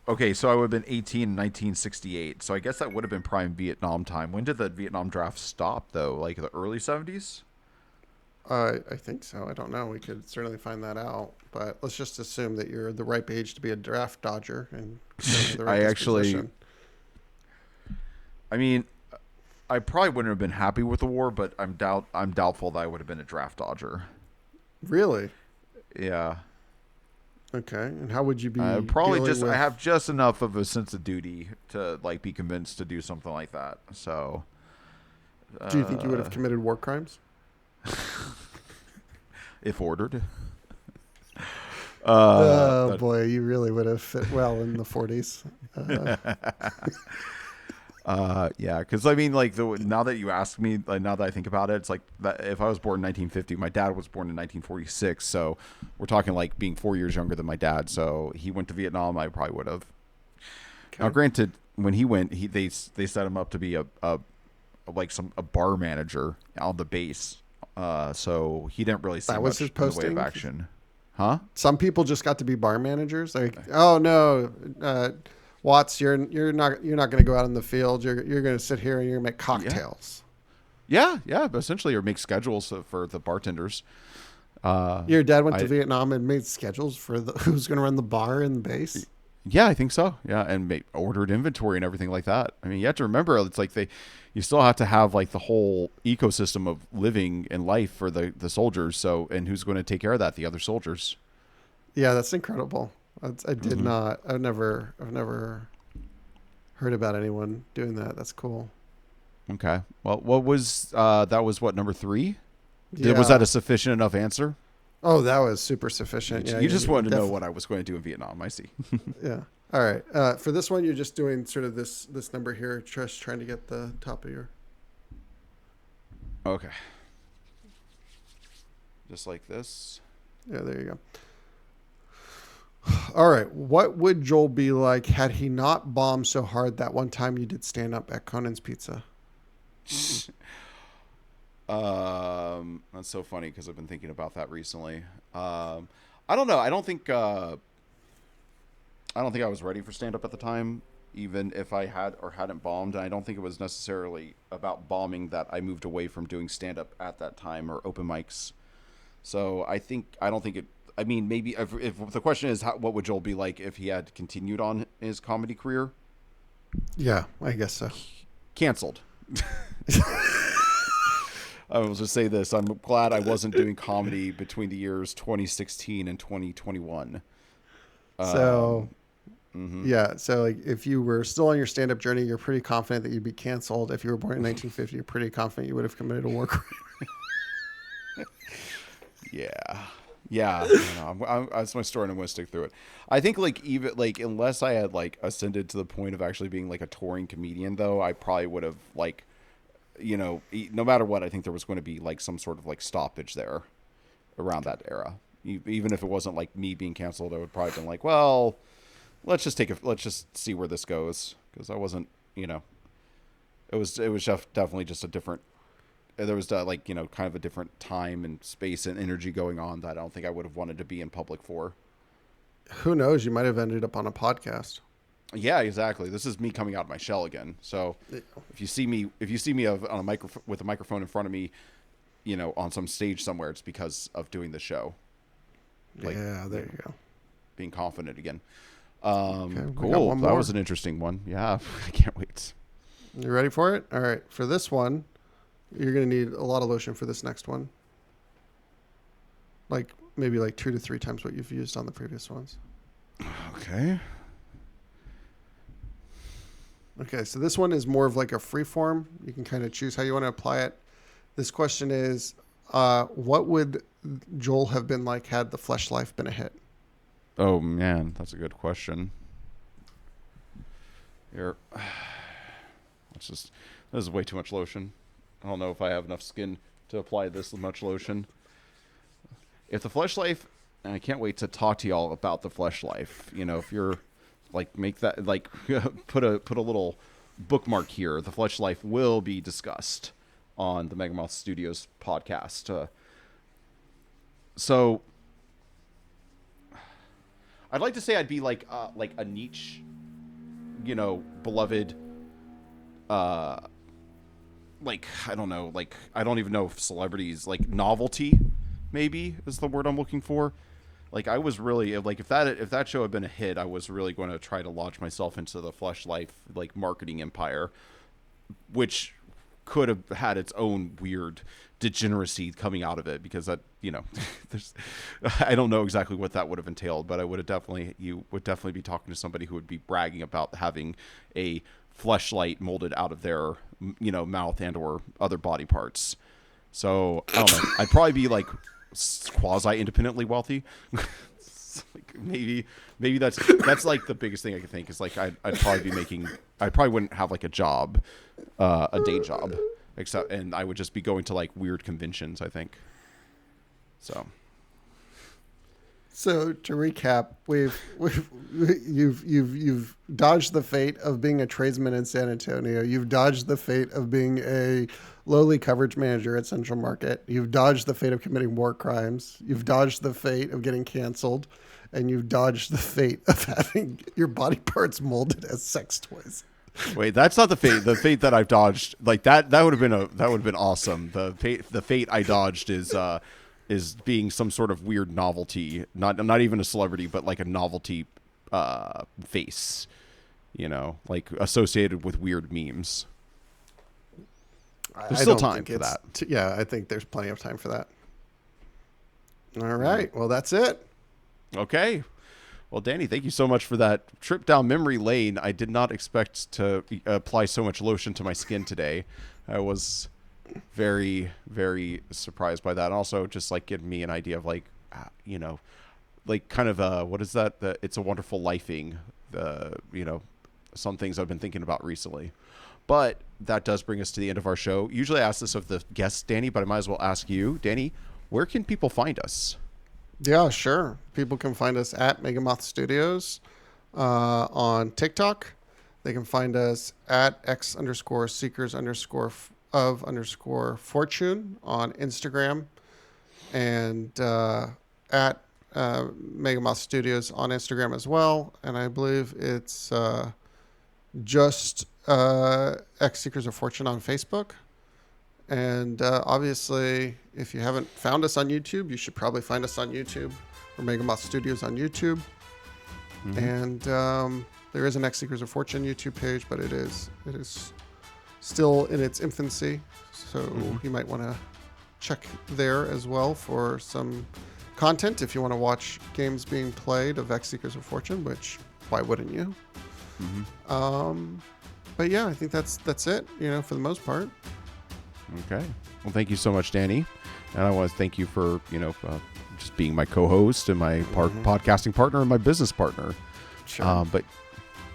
okay. So I would have been 18 in 1968. So I guess that would have been prime Vietnam time. When did the Vietnam draft stop, though? Like the early 70s? I think so. I don't know. We could certainly find that out. But let's just assume that you're the ripe age to be a draft dodger and the right I actually. disposition. I mean, I probably wouldn't have been happy with the war, but I'm doubtful that I would have been a draft dodger. Really? Yeah. Okay. And how would you be Probably dealing just with? I have just enough of a sense of duty to like be convinced to do something like that. So. Do you think you would Uh, have committed war crimes? if ordered. Oh That boy, you really would have fit well in the 40s. yeah, because I mean, like now that you ask me, like, now that I think about it, it's like that if I was born in 1950, my dad was born in 1946, so we're talking like being 4 years younger than my dad. So he went to Vietnam, I probably would have. Now, Okay. granted, when he went, they set him up to be a bar manager on the base, so he didn't really see That was much his in the way of posting. action, huh? Some people just got to be bar managers. Like, oh no, Watts, you're not going to go out in the field. You're going to sit here and you're going to make Yeah, cocktails. yeah, but essentially, or make schedules for the bartenders. Your dad went to I Vietnam and made schedules for who's going to run the bar in the base. Yeah, I think so. Yeah, and ordered inventory and everything like that. I mean, you have to remember it's like you still have to have like the whole ecosystem of living and life for the soldiers. So, and who's going to take care of that? The other soldiers. Yeah, that's incredible. I did Hmm. not. I've never heard about anyone doing that. That's cool. Okay. Well, what was that was what, number 3? Was that Yeah. a sufficient enough answer? Oh, that was super sufficient. Yeah, You just wanted to know def- what I was going to do in Vietnam. I see. Yeah. All right. For this one, you're just doing sort of this number here, just trying to get the top of your. Okay. Just like this. Yeah, there you go. All right. What would Joel be like had he not bombed so hard that one time you did stand up at Conan's Pizza? That's so funny because I've been thinking about that recently. I don't know. I don't think I was ready for stand up at the time, even if I had or hadn't bombed. And I don't think it was necessarily about bombing that I moved away from doing stand up at that time or open mics. So I don't think it. I mean, maybe if the question is what would Joel be like if he had continued on his comedy career? Yeah, I guess so. Canceled. I will just say this: I'm glad I wasn't doing comedy between the years 2016 and 2021. So, Mhm. yeah. So, like, if you were still on your stand up journey, you're pretty confident that you'd be canceled. If you were born in 1950, you're pretty confident you would have committed a war crime. Yeah. Yeah, that's my story, and I'm going to stick through it. I think like even like unless I had like ascended to the point of actually being like a touring comedian, though, I probably would have like no matter what, I think there was going to be like some sort of like stoppage there around that era. Even if it wasn't like me being canceled, I would probably been like, well, let's just see where this goes, because I wasn't, it was definitely just a different. There was like kind of a different time and space and energy going on that I don't think I would have wanted to be in public for. Who knows? You might have ended up on a podcast. Yeah, exactly. This is me coming out of my shell again. So if you see me on a with a microphone in front of me, on some stage somewhere, it's because of doing the show. Like, yeah, there you go. Being confident again. Okay, cool. That was an interesting one. Yeah, I can't wait. You ready for it? All right. For this one, you're going to need a lot of lotion for this next one. Like maybe like 2 to 3 times what you've used on the previous ones. Okay. Okay, so this one is more of like a free form. You can kind of choose how you want to apply it. This question is, what would Joel have been like had the Flesh Life been a hit? Oh man, that's a good question. Here, this is way too much lotion. I don't know if I have enough skin to apply this much lotion. If the Flesh Life, and I can't wait to talk to y'all about the Flesh Life. If you're like, make that like put a little bookmark here. The Flesh Life will be discussed on the Megamoth Studios podcast. So I'd like to say I'd be like a niche, beloved, like, I don't know, like, I don't even know if celebrities, like, novelty maybe is the word I'm looking for. Like, I was really like, if that show had been a hit, I was really going to try to launch myself into the Flesh Life like marketing empire, which could have had its own weird degeneracy coming out of it, because that there's I don't know exactly what that would have entailed, but you would definitely be talking to somebody who would be bragging about having a fleshlight molded out of their mouth and or other body parts. So I don't know, I'd probably be like quasi independently wealthy. Like maybe that's like the biggest thing I could think is like I probably wouldn't have like a job, a day job, and I would just be going to like weird conventions, I think. So to recap, you've dodged the fate of being a tradesman in San Antonio. You've dodged the fate of being a lowly coverage manager at Central Market. You've dodged the fate of committing war crimes. You've dodged the fate of getting canceled, and you've dodged the fate of having your body parts molded as sex toys. Wait, that's not the fate. The fate that I've dodged, like that would have been awesome. The fate I dodged is being some sort of weird novelty, not even a celebrity, but like a novelty face, like associated with weird memes. There's still time for that. Yeah, I think there's plenty of time for that. All right. Well, that's it. Okay. Well, Danny, thank you so much for that trip down memory lane. I did not expect to apply so much lotion to my skin today. I was very, very surprised by that. And also just like giving me an idea of like, like kind of what is that? It's a Wonderful Lifing. Some things I've been thinking about recently. But that does bring us to the end of our show. Usually I ask this of the guests, Danny, but I might as well ask you, Danny, where can people find us? Yeah, sure. People can find us at Megamoth Studios on TikTok. They can find us at x_seekers_of_fortune on Instagram, and at Megamoth Studios on Instagram as well. And I believe it's just X Seekers of Fortune on Facebook. And obviously, if you haven't found us on YouTube, you should probably find us on YouTube, or Megamoth Studios on YouTube. Mm-hmm. And there is an X Seekers of Fortune YouTube page, but it is still in its infancy. So you might want to check there as well for some content if you want to watch games being played of X Seekers of Fortune, which why wouldn't you? Mm-hmm. But yeah, I think that's it, for the most part. Okay. Well, thank you so much, Danny. And I want to thank you for, just being my co-host and my podcasting partner and my business partner. Sure. But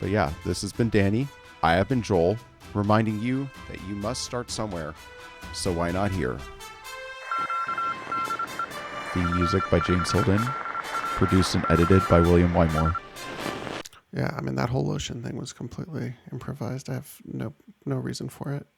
yeah, this has been Danny. I have been Joel, reminding you that you must start somewhere. So why not here? Theme music by James Holden, produced and edited by William Wymore. Yeah, I mean, that whole lotion thing was completely improvised. I have no reason for it.